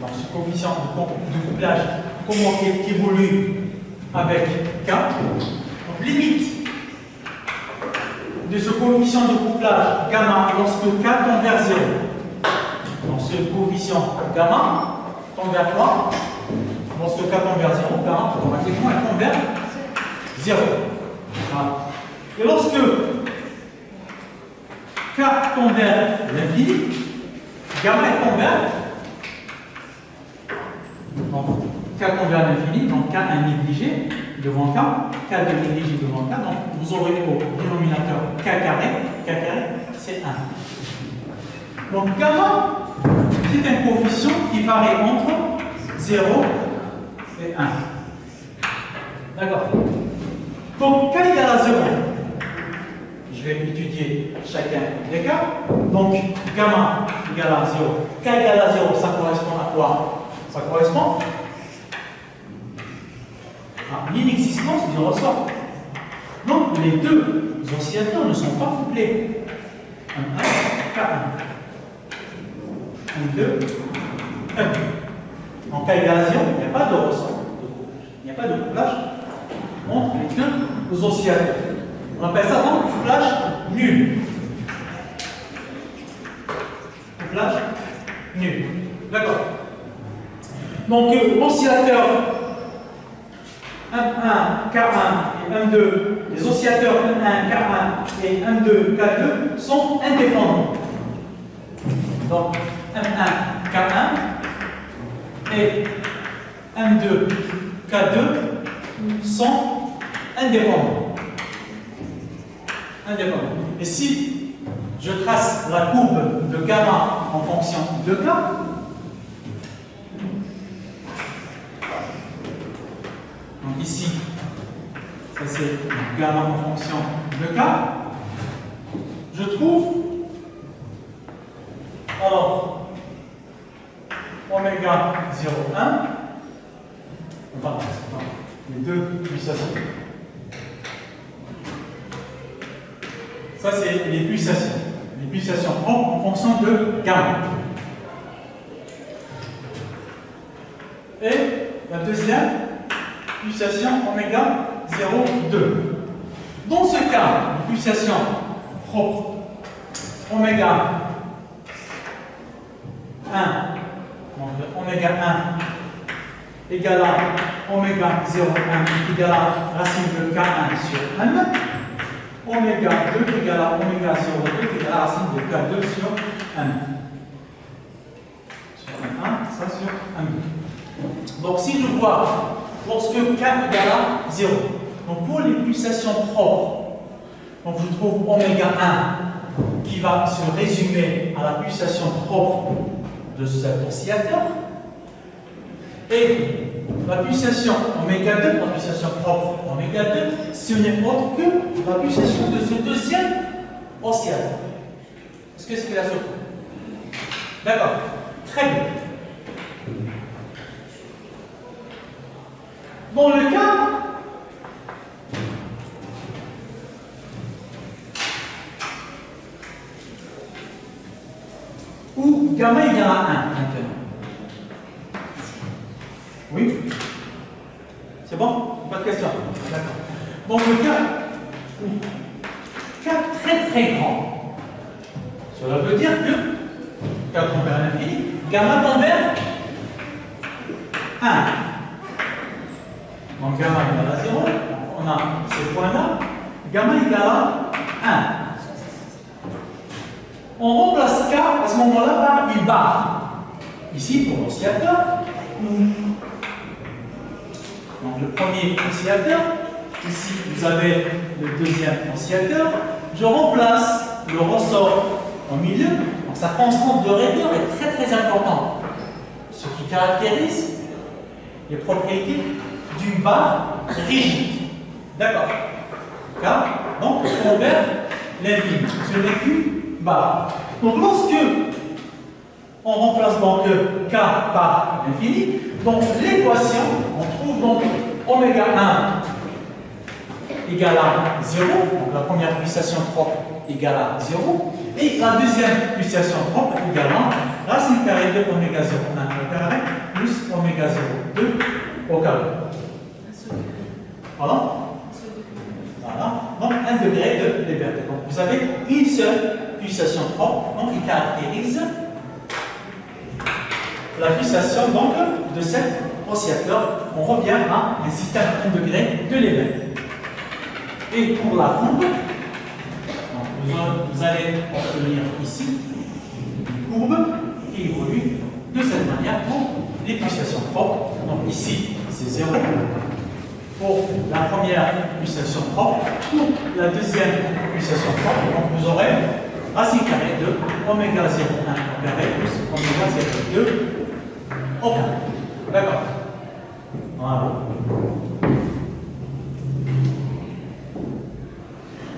Donc ce coefficient de couplage, comment il évolue avec K. Donc limite de ce coefficient de couplage gamma lorsque K tend vers 0. Donc ce coefficient gamma tend vers quoi? Lorsque K tend vers 0, gamma automatiquement elle tend vers 0. Voilà. Et lorsque K tend vers l'infini, gamma elle tend vers. Donc K tend vers l'infini, donc K1 négligé devant K, K2 négligé devant K, donc vous aurez au dénominateur K carré c'est 1. Donc gamma, c'est un coefficient qui varie entre 0 et 1. D'accord. Donc K égale à 0, je vais étudier chacun des cas. Donc gamma égale à 0, K égale à 0, ça correspond à quoi? Ça correspond à l'inexistence du ressort. Donc les deux oscillateurs ne sont pas couplés. Un 1, K1. Un 2, 1. En K égale à 0, il n'y a pas de ressort. Il n'y a pas de couplage entre les deux oscillateurs. On appelle ça donc couplage nul. Couplage nul. D'accord. Donc, oscillateur M1, K1 et M2, les oscillateurs M1, K1 et M2, K2 sont indépendants. Donc, M1, K1 et M2, K2 sont indépendants. Et si je trace la courbe de gamma en fonction de K, donc ici, ça c'est gamma en fonction de K, je trouve alors oméga 0,1, enfin, les deux pulsations. Ça c'est les pulsations en fonction de gamma. Et la deuxième pulsation oméga 0,2. Dans ce cas, une pulsation propre oméga 1, donc oméga 1 égale à oméga 0,1 égale à racine de K1 sur M, oméga 2 égale à oméga 0,2 égale à racine de K2 sur M. Sur M1, ça sur M2. Donc si je vois lorsque K égale à 0, donc pour les pulsations propres, donc je trouve oméga 1 qui va se résumer à la pulsation propre de cet oscillateur, et la pulsation oméga 2, la pulsation propre oméga 2, ce n'est autre que la pulsation de ce deuxième oscillateur. Est-ce que c'est clair? D'accord, très bien. Dans le cas où gamma égale à 1 maintenant. Oui? C'est bon? Pas de question? D'accord. Dans le cas où K très très grand, cela veut dire que K tend vers l'infini, gamma tend vers 1. Donc gamma égale à 0, on a ces points-là, gamma égale à 1. On remplace K à ce moment-là par une barre. Ici, pour l'oscillateur, donc le premier oscillateur, ici vous avez le deuxième oscillateur, je remplace le ressort au milieu, donc sa constante de raideur est très très importante, ce qui caractérise les propriétés d'une barre rigide. D'accord? K, donc on vers l'infini, ce n'est qu'une barre. Donc lorsque on remplace donc K par l'infini, donc l'équation, on trouve donc oméga 1 égale à 0, donc la première pulsation propre égale à 0, et la deuxième pulsation propre égale à racine carrée de oméga 0,1 au carré plus oméga 0,2 au carré. Voilà. Voilà. Donc 1 degré de liberté. Donc vous avez une seule pulsation propre, donc il caractérise la pulsation donc, de cet oscillateur. On revient à un système à 1 degré de l'éveil. Et pour la courbe, vous allez obtenir ici une courbe qui évolue de cette manière pour les pulsations propres. Donc ici, c'est 0 pour la première pulsation propre. Pour la deuxième pulsation propre, donc vous aurez racine carrée de oméga 0,1 au carré plus oméga 0,2 au carré. D'accord. Bravo.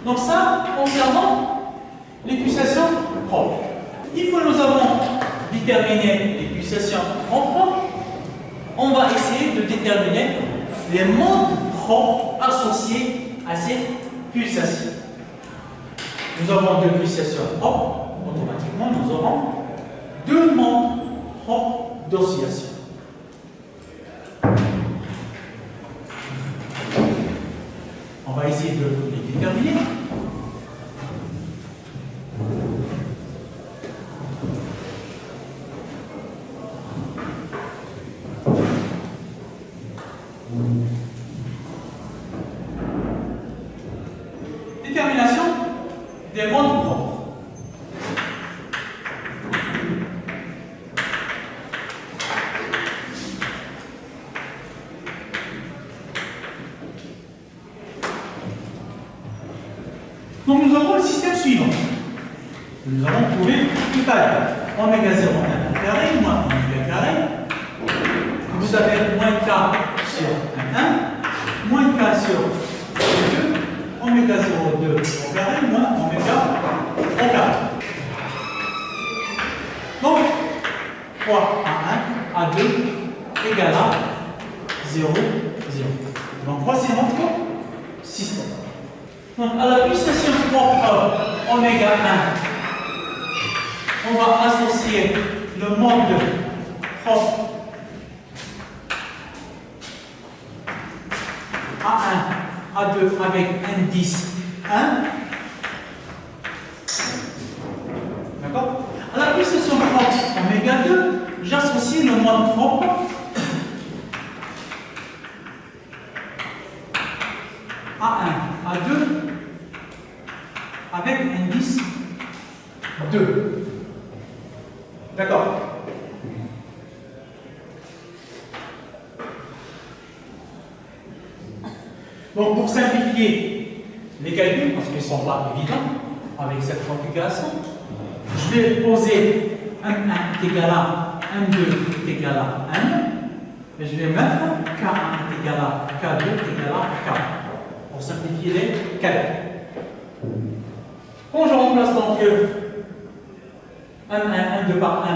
Donc ça, concernant les pulsations propres. Une fois que nous avons déterminé les pulsations propres, on va essayer de déterminer les modes propres associés à ces pulsations. Nous avons deux pulsations propres, automatiquement nous aurons deux modes propres d'oscillation. On va essayer de les déterminer. Détermination des modes propres. Donc nous avons le système suivant. Nous avons trouvé tout à l'heure. Oméga 0 1 carré moins oméga carré. Vous avez moins k sur 1, moins k sur 2, oméga 0 2 au carré moins oméga au carré. Donc 3 à 1 à 2 égale à 0, 0. Donc voici notre système. Donc, à la pulsation propre oméga 1, on va associer le mode propre A1, A2 avec indice 1. D'accord? À la pulsation propre oméga 2, j'associe le mode propre A1, A2 avec indice 2. D'accord? Donc, pour simplifier les calculs, parce qu'ils ne sont pas évidents avec cette configuration, je vais poser 1, 1 est égal à 1, 2 est égal à 1, et je vais mettre K1 est égal à K2 est égal à K, pour simplifier les calculs. Quand je remplace donc 1, 1, 1, 2 par 1,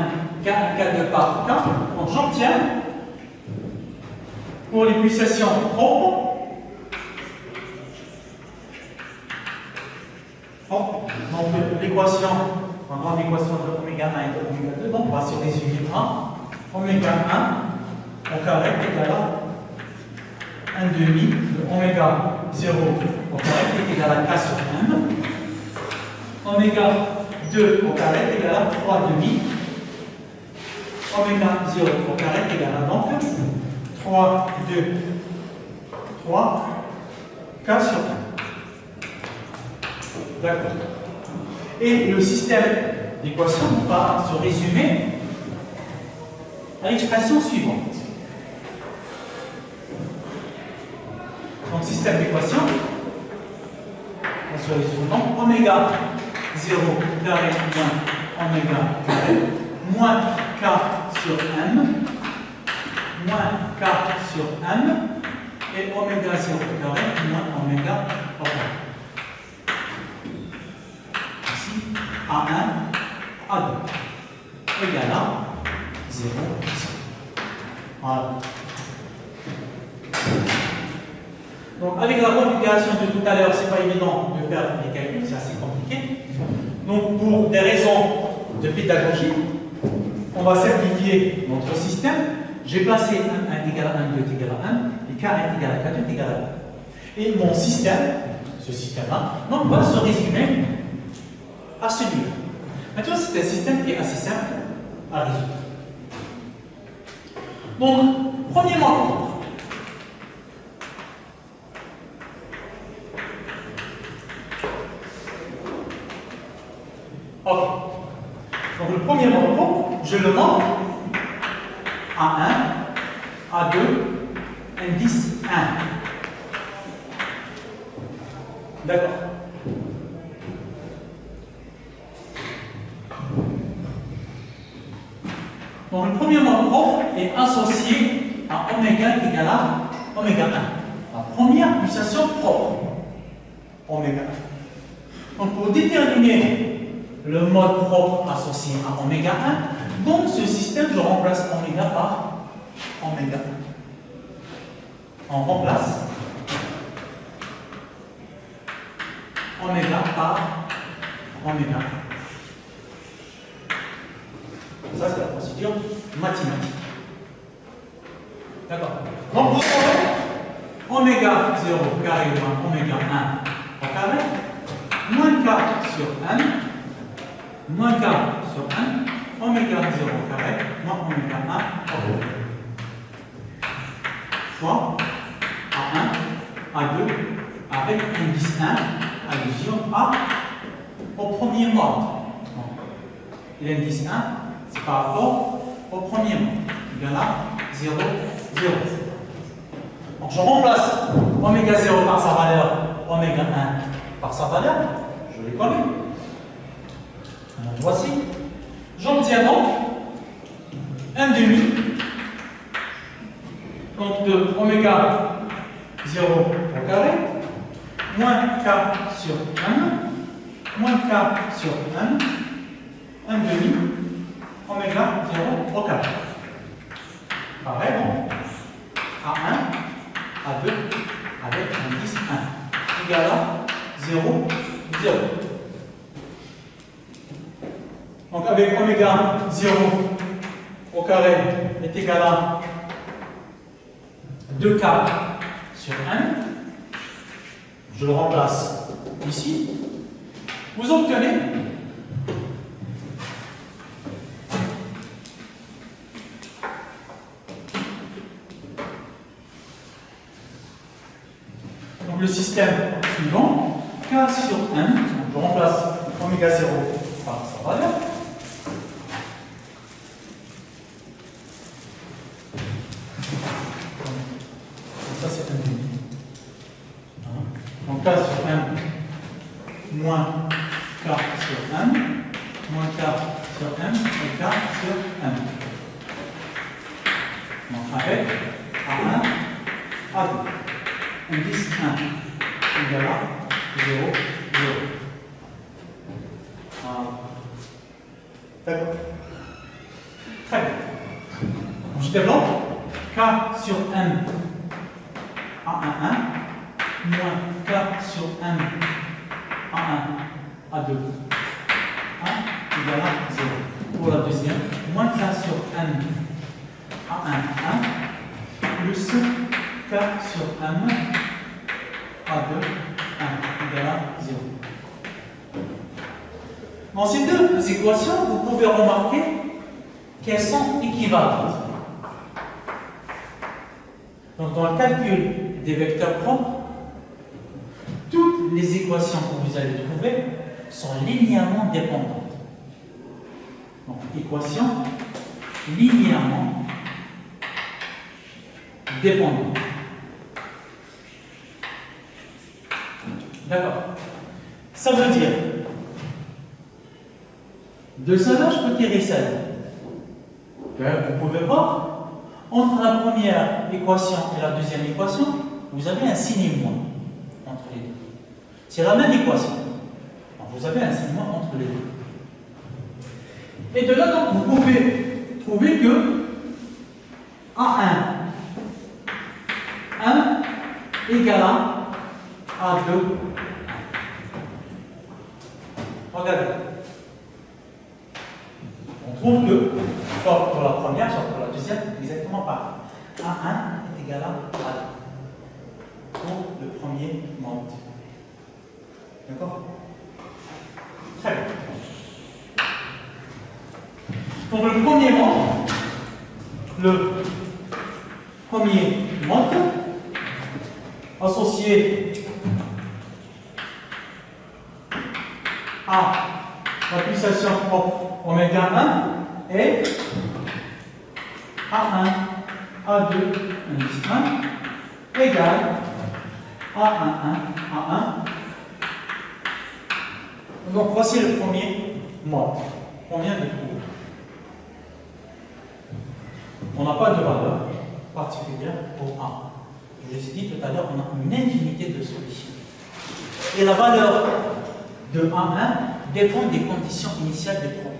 K1, K2 par K, donc j'obtiens pour les pulsations propres, donc l'équation, en grande équation de oméga 1 et de oméga 2, donc on va se résumer à oméga 1 au carré est égal à 1 demi de oméga 0 au carré est égal à K sur 1. Oméga 2 au carré est égal à 3 demi. Oméga 0 au carré est égal à donc 3, 2, 3, K sur 1. D'accord. Et le système d'équation va se résumer à l'expression suivante. Donc, système d'équation, on se résume donc oméga 0 carré moins oméga carré moins K sur M moins K sur M et oméga 0 carré moins oméga au carré. Ici, A1, A2 égale à 0, 0. Voilà. Donc, avec la configuration de tout à l'heure, ce n'est pas évident de faire les calculs, c'est assez compliqué. Donc, pour des raisons de pédagogie, on va simplifier notre système. J'ai placé 1 est égal à 1, 2 est égal à 1, et K est égal à K, 2 est égal à 1. Et mon système, ce système-là, va se résumer à celui-là. Maintenant, c'est un système qui est assez simple à résoudre. Donc, premièrement, ok. Donc, le premier mode propre, je le montre A1, A2, indice 1. D'accord. Donc, le premier mode propre est associé à oméga égal à oméga 1. La première pulsation propre. Oméga 1. Donc, pour déterminer le mode propre associé à oméga 1, donc ce système, je remplace oméga par oméga 1. On remplace oméga par oméga 1. Ça, c'est la procédure mathématique. D'accord. Donc, vous savez, oméga 0 carré moins oméga 1 au carré, moins k sur n, moins k sur n, oméga 0 carré moins oméga 1 au carré. Fois A1, A2, avec indice 1, allusion A au premier mode. L'indice 1, c'est par rapport au premier mode. Il y en a 0, 0. Donc je remplace oméga 0 par sa valeur, oméga 1 par sa valeur, je les connais. Alors voici. J'obtiens donc 1 demi, donc de oméga 0 au carré, moins k sur 1, moins k sur 1 demi, oméga 0 au carré. Pareil, donc, A1, A2, avec indice 1, égal à 0, 0. Donc avec oméga 0 au carré est égal à 2k sur 1. Je le remplace ici. Vous obtenez donc le système suivant, k sur 1. Je remplace oméga 0 par sa valeur. Ça c'est 1 demi. Donc k sur 1 moins k sur 1 moins k sur 1 et k sur 1. Donc avec A1, A2. Indice 1 égal à 0, 0. D'accord. Très bien. Je développe k sur 1 A1, moins k sur 1 A1, A2, 1 égal à 0. Pour la deuxième, moins k sur 1 A1, 1, plus k sur 1 A2, 1 égal à 0. Dans ces deux équations, vous pouvez remarquer qu'elles sont équivalentes. Donc, dans le calcul des vecteurs propres, toutes les équations que vous allez trouver sont linéairement dépendantes. Donc, équations linéairement dépendantes. D'accord. Ça veut dire, de cela, je peux tirer celle. Vous pouvez voir, entre la première équation et la deuxième équation, vous avez un signe moins entre les deux. C'est la même équation. Donc vous avez un signe moins entre les deux. Et de là, donc, vous pouvez trouver que A1, 1 égale à A2. Regardez. On trouve que, soit pour la première, soit pour la deuxième, exactement pareil. A1 est égal à A2 pour le premier mode. D'accord? Très bien. Donc le premier mode associé à la pulsation propre oméga 1 et A1, A2, indice 1 égale A11, A1. Donc voici le premier mode qu'on vient de trouver. On n'a pas de valeur particulière pour A. Je vous ai dit tout à l'heure, on a une infinité de solutions. Et la valeur de A1 dépend des conditions initiales du problème.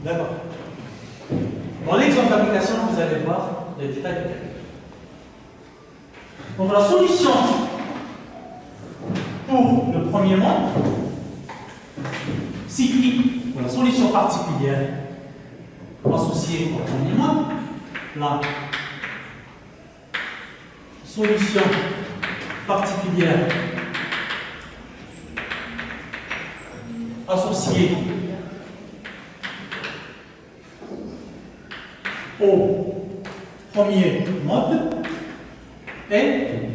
D'accord. Dans l'exemple d'application, vous allez voir les détails du calcul. Donc la solution pour le premier mode s'écrit pour la solution particulière associée au premier mode. La solution particulière associée au premier mode est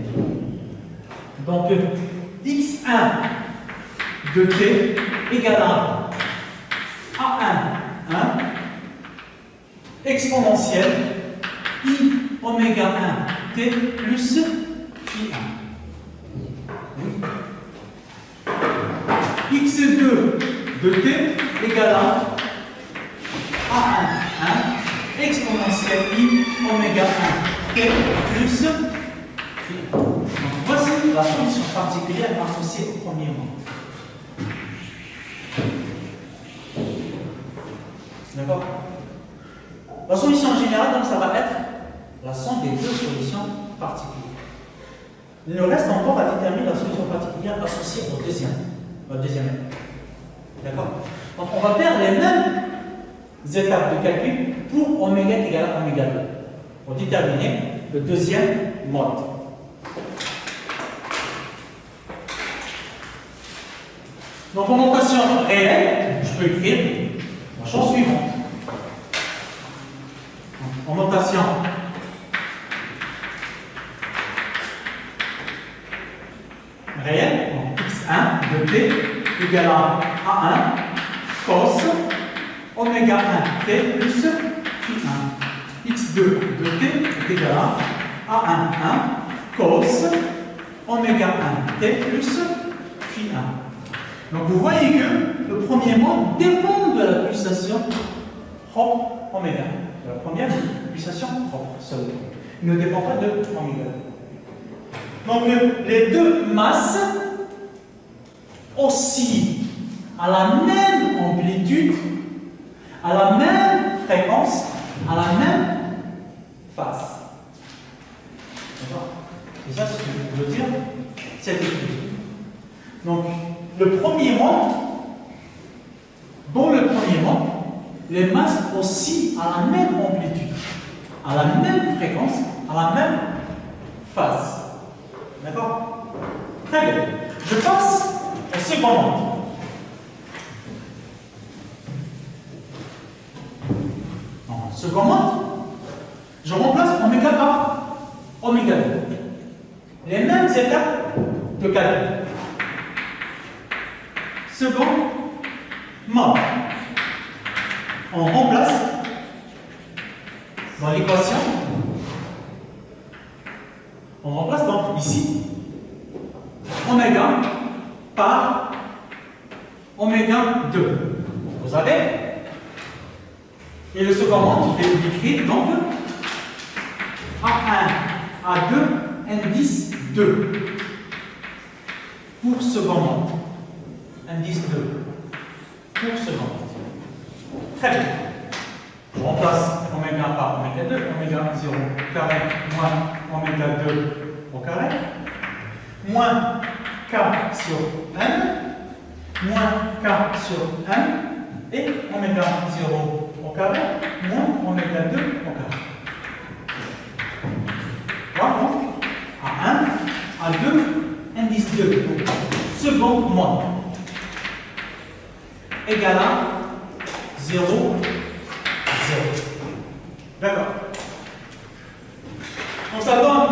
donc x1 de t égale à A1 1 exponentielle i oméga 1 t plus i1. x2 de t égale à A1 1 exponentielle i oméga 1 t plus i1. Donc voici la solution particulière associée au premier mode. D'accord? La solution générale, donc, ça va être la somme des deux solutions particulières. Il nous reste encore à déterminer la solution particulière associée au deuxième. D'accord? Donc, on va faire les mêmes étapes de calcul pour oméga égale à oméga 2 pour déterminer le deuxième mode. Donc, en notation réelle, je peux écrire la chose suivante. En notation réelle, x1 de t égale à A1 cos oméga 1 t plus phi1. x2 de t est égal à A1 1 cos oméga 1 t plus phi1. Donc vous voyez que le premier mode dépend de la pulsation propre oméga. La première pulsation propre seule. Il ne dépend pas de oméga. Donc les deux masses oscillent à la même amplitude, à la même fréquence, à la même phase. D'accord? C'est ça ce que je veux dire, cette étude. Donc le premier mode, dans le premier mode, les masses oscillent à la même amplitude, à la même fréquence, à la même phase. D'accord? Très bien. Je passe au second mode. En second mode, je remplace oméga par oméga 2. Les mêmes étapes de calcul. Second mode. On remplace dans l'équation, on remplace donc ici oméga par oméga 2. Vous avez, et le second mode, je vais l'écrire donc A1, A2, indice 2 pour second mode. Indice 2 pour second mode. Très bien. Je remplace oméga par oméga 2, oméga 0 carré moins oméga 2 au carré, moins k sur n, moins k sur n, et oméga 0 au carré, moins oméga 2 au carré. Voilà donc A1, A2, indice 2, second mode, égal à 0, 0. D'accord. Donc ça donne.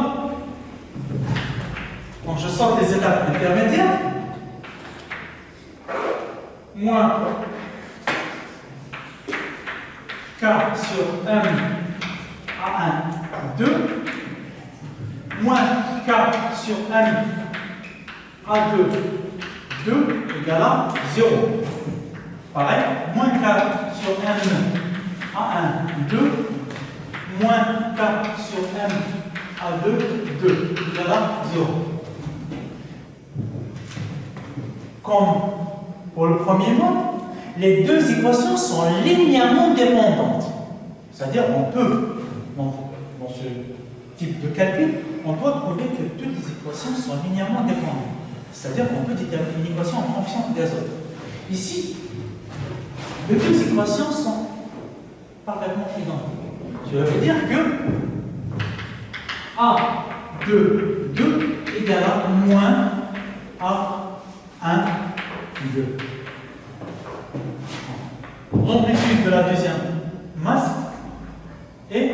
Donc je sors des étapes intermédiaires. Moins K sur M A1, 2. Moins K sur M A2, 2 égale à 0. Pareil, moins K sur M A1, 2, moins K sur M A2, 2, égale à 0. Comme pour le premier mode, les deux équations sont linéairement dépendantes. C'est-à-dire qu'on peut, dans ce type de calcul, on doit prouver que toutes les équations sont linéairement dépendantes. C'est-à-dire qu'on peut déterminer une équation en fonction des autres. Ici, les deux équations sont parfaitement identiques. Je veux dire que A2 2, 2 égale à moins A1, 2. L'amplitude de la deuxième masse est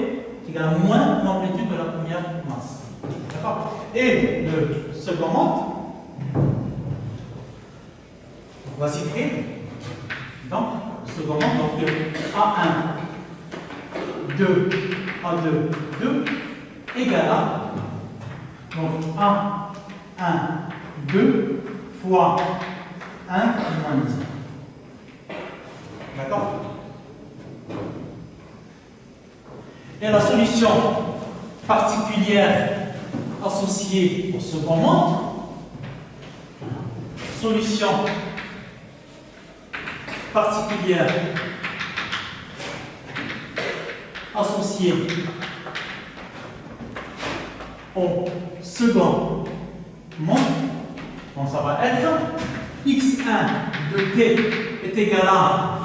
égale à moins l'amplitude de la première masse. D'accord? Et le second mode, on va s'écrire. Donc, le second mode, donc de A1, 2, A2, 2 égale à donc A1, 2 fois 1 moins 10. D'accord? Et la solution particulière associée au second mode, solution particulière associée au second mode, donc ça va être x1 de t est égal à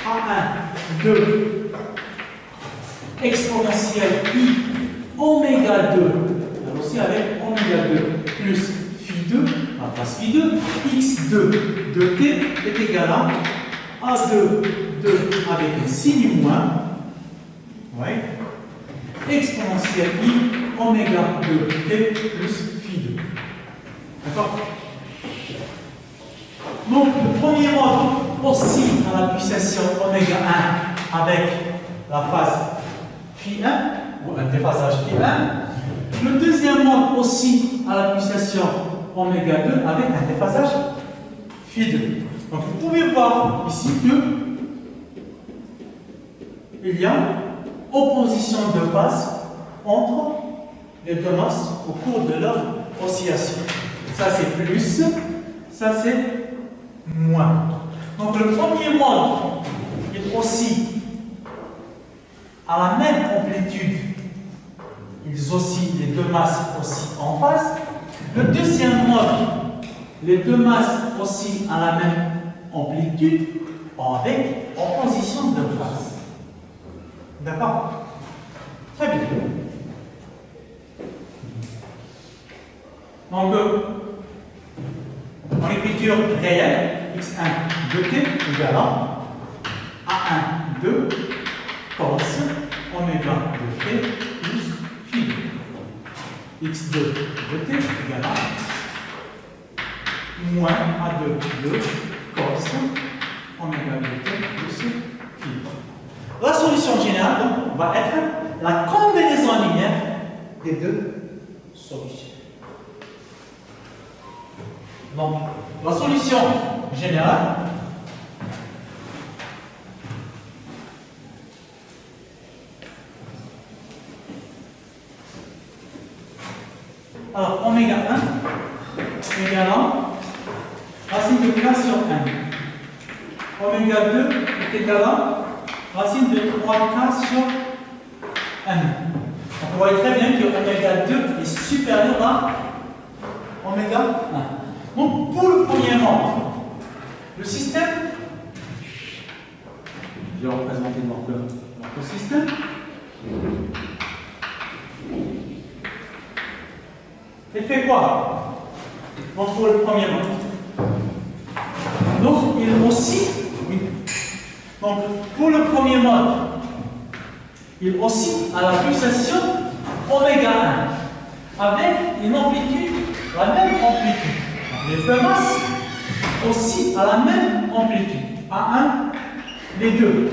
A1, 2 exponentielle i oméga 2, alors aussi avec oméga 2 plus phi 2, à place phi 2, x2 de t est égal à A2, 2 avec un signe moins, ouais, exponentielle i oméga 2 t plus phi 2. D'accord? Donc, le premier mode aussi à la puissance oméga 1 avec la phase phi 1 ou un déphasage phi 1. Le deuxième mode aussi à la puissance oméga 2 avec un déphasage phi 2. Donc, vous pouvez voir ici que il y a opposition de phase entre les deux masses au cours de leur oscillation. Ça c'est plus, ça c'est moins. Donc le premier mode est aussi à la même amplitude. Ils oscillent, les deux masses oscillent en phase. Le deuxième mode, les deux masses oscillent à la même amplitude avec opposition de phase. D'accord? Très bien. Donc, en écriture réelle, x1 de t égale à A1 2 cos oméga de t plus phi 2. x2 de t égale à moins A2 2 cos oméga de t plus phi 2. La solution générale donc, va être la combinaison linéaire des deux solutions. Donc, la solution générale alors oméga 1 égale à racine de k sur 1. Oméga 2 est égal à racine de 3k sur 1. Donc, vous voyez très bien que oméga 2 est supérieur à oméga 1. Donc, pour le premier mode, le système, je vais représenter notre système. Il fait quoi? Donc, pour le premier mode. Donc, il oscille. Oui. Donc, pour le premier mode, il oscille à la pulsation oméga 1 avec une amplitude, la même amplitude. Les deux masses aussi à la même amplitude, A1, les deux,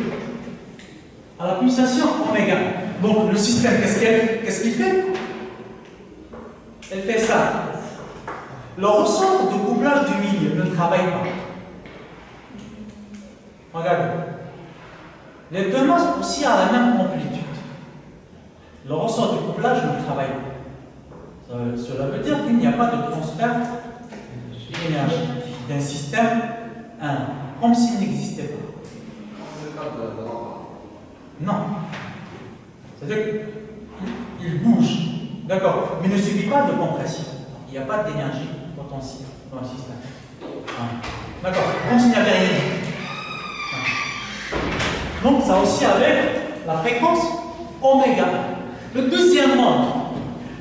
à la pulsation oméga. Donc le système, qu'est-ce qu'il fait? Elle fait ça. Le ressort de couplage du milieu ne travaille pas. Regardez. Les deux masses aussi à la même amplitude. Le ressort de couplage ne travaille pas. Cela veut dire qu'il n'y a pas de transfert d'énergie d'un système à un, comme s'il n'existait pas. Non. C'est-à-dire qu'il bouge, d'accord, mais il ne subit pas de compression. Il n'y a pas d'énergie potentielle dans le système. D'accord, comme s'il n'y avait rien. Donc ça aussi avec la fréquence oméga. Le deuxième mode,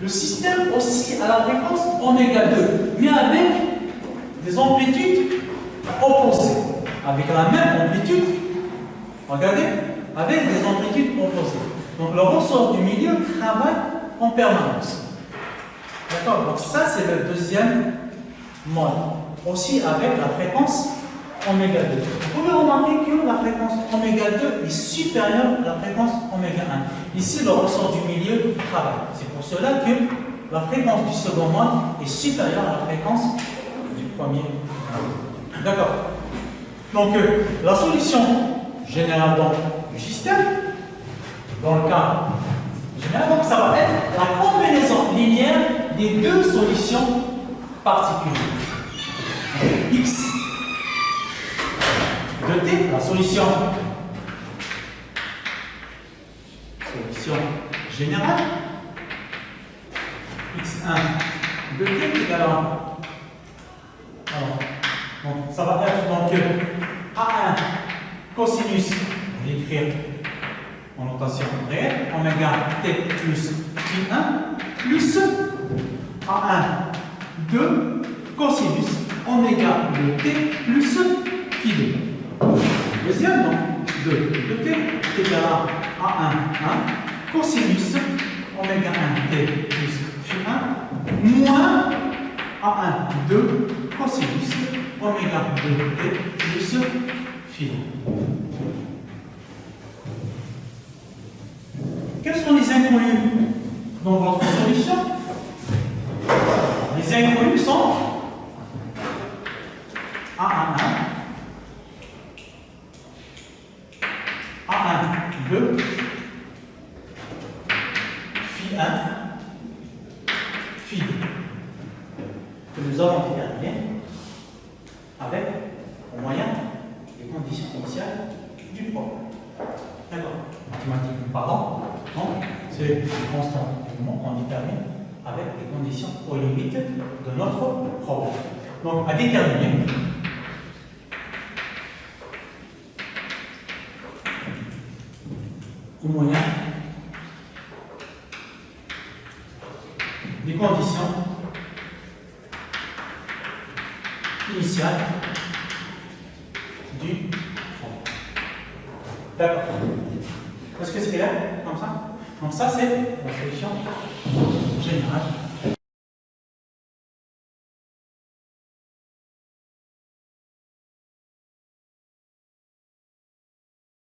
le système oscille à la fréquence oméga 2, mais avec des amplitudes opposées. Avec la même amplitude, regardez, avec des amplitudes opposées. Donc le ressort du milieu travaille en permanence. D'accord? Donc ça, c'est le deuxième mode. Aussi avec la fréquence oméga 2. Vous pouvez remarquer que la fréquence oméga 2 est supérieure à la fréquence oméga 1. Ici, le ressort du milieu travaille. C'est pour cela que la fréquence du second mode est supérieure à la fréquence du premier mode. D'accord? Donc, la solution générale du système, dans le cas général, donc ça va être la combinaison linéaire des deux solutions particulières. X de t, la solution générale, x1 de t égale à 1. Alors, donc, ça va être donc A1 cosinus, on va écrire en notation réelle, oméga t plus phi1 plus A1 2 cosinus oméga de t plus phi2. Deuxième, donc 2 de t égale à A1 1 cosinus oméga 1 t plus phi1 moins A1 2 cosinus oméga 2 t plus phi2. Quels sont les inconnus dans votre solution? Les inconnus sont A1 1, A1 2, phi 1, phi 2, que nous avons déterminé avec, au moyen des conditions initiales du problème. D'accord? Mathématiquement parlant, donc c'est les constants du mouvement qu'on détermine avec les conditions aux limites de notre problème. Donc, à déterminer au moyen des conditions initiales du problème. D'accord. Est-ce que c'est clair comme ça? Donc ça, c'est la solution générale.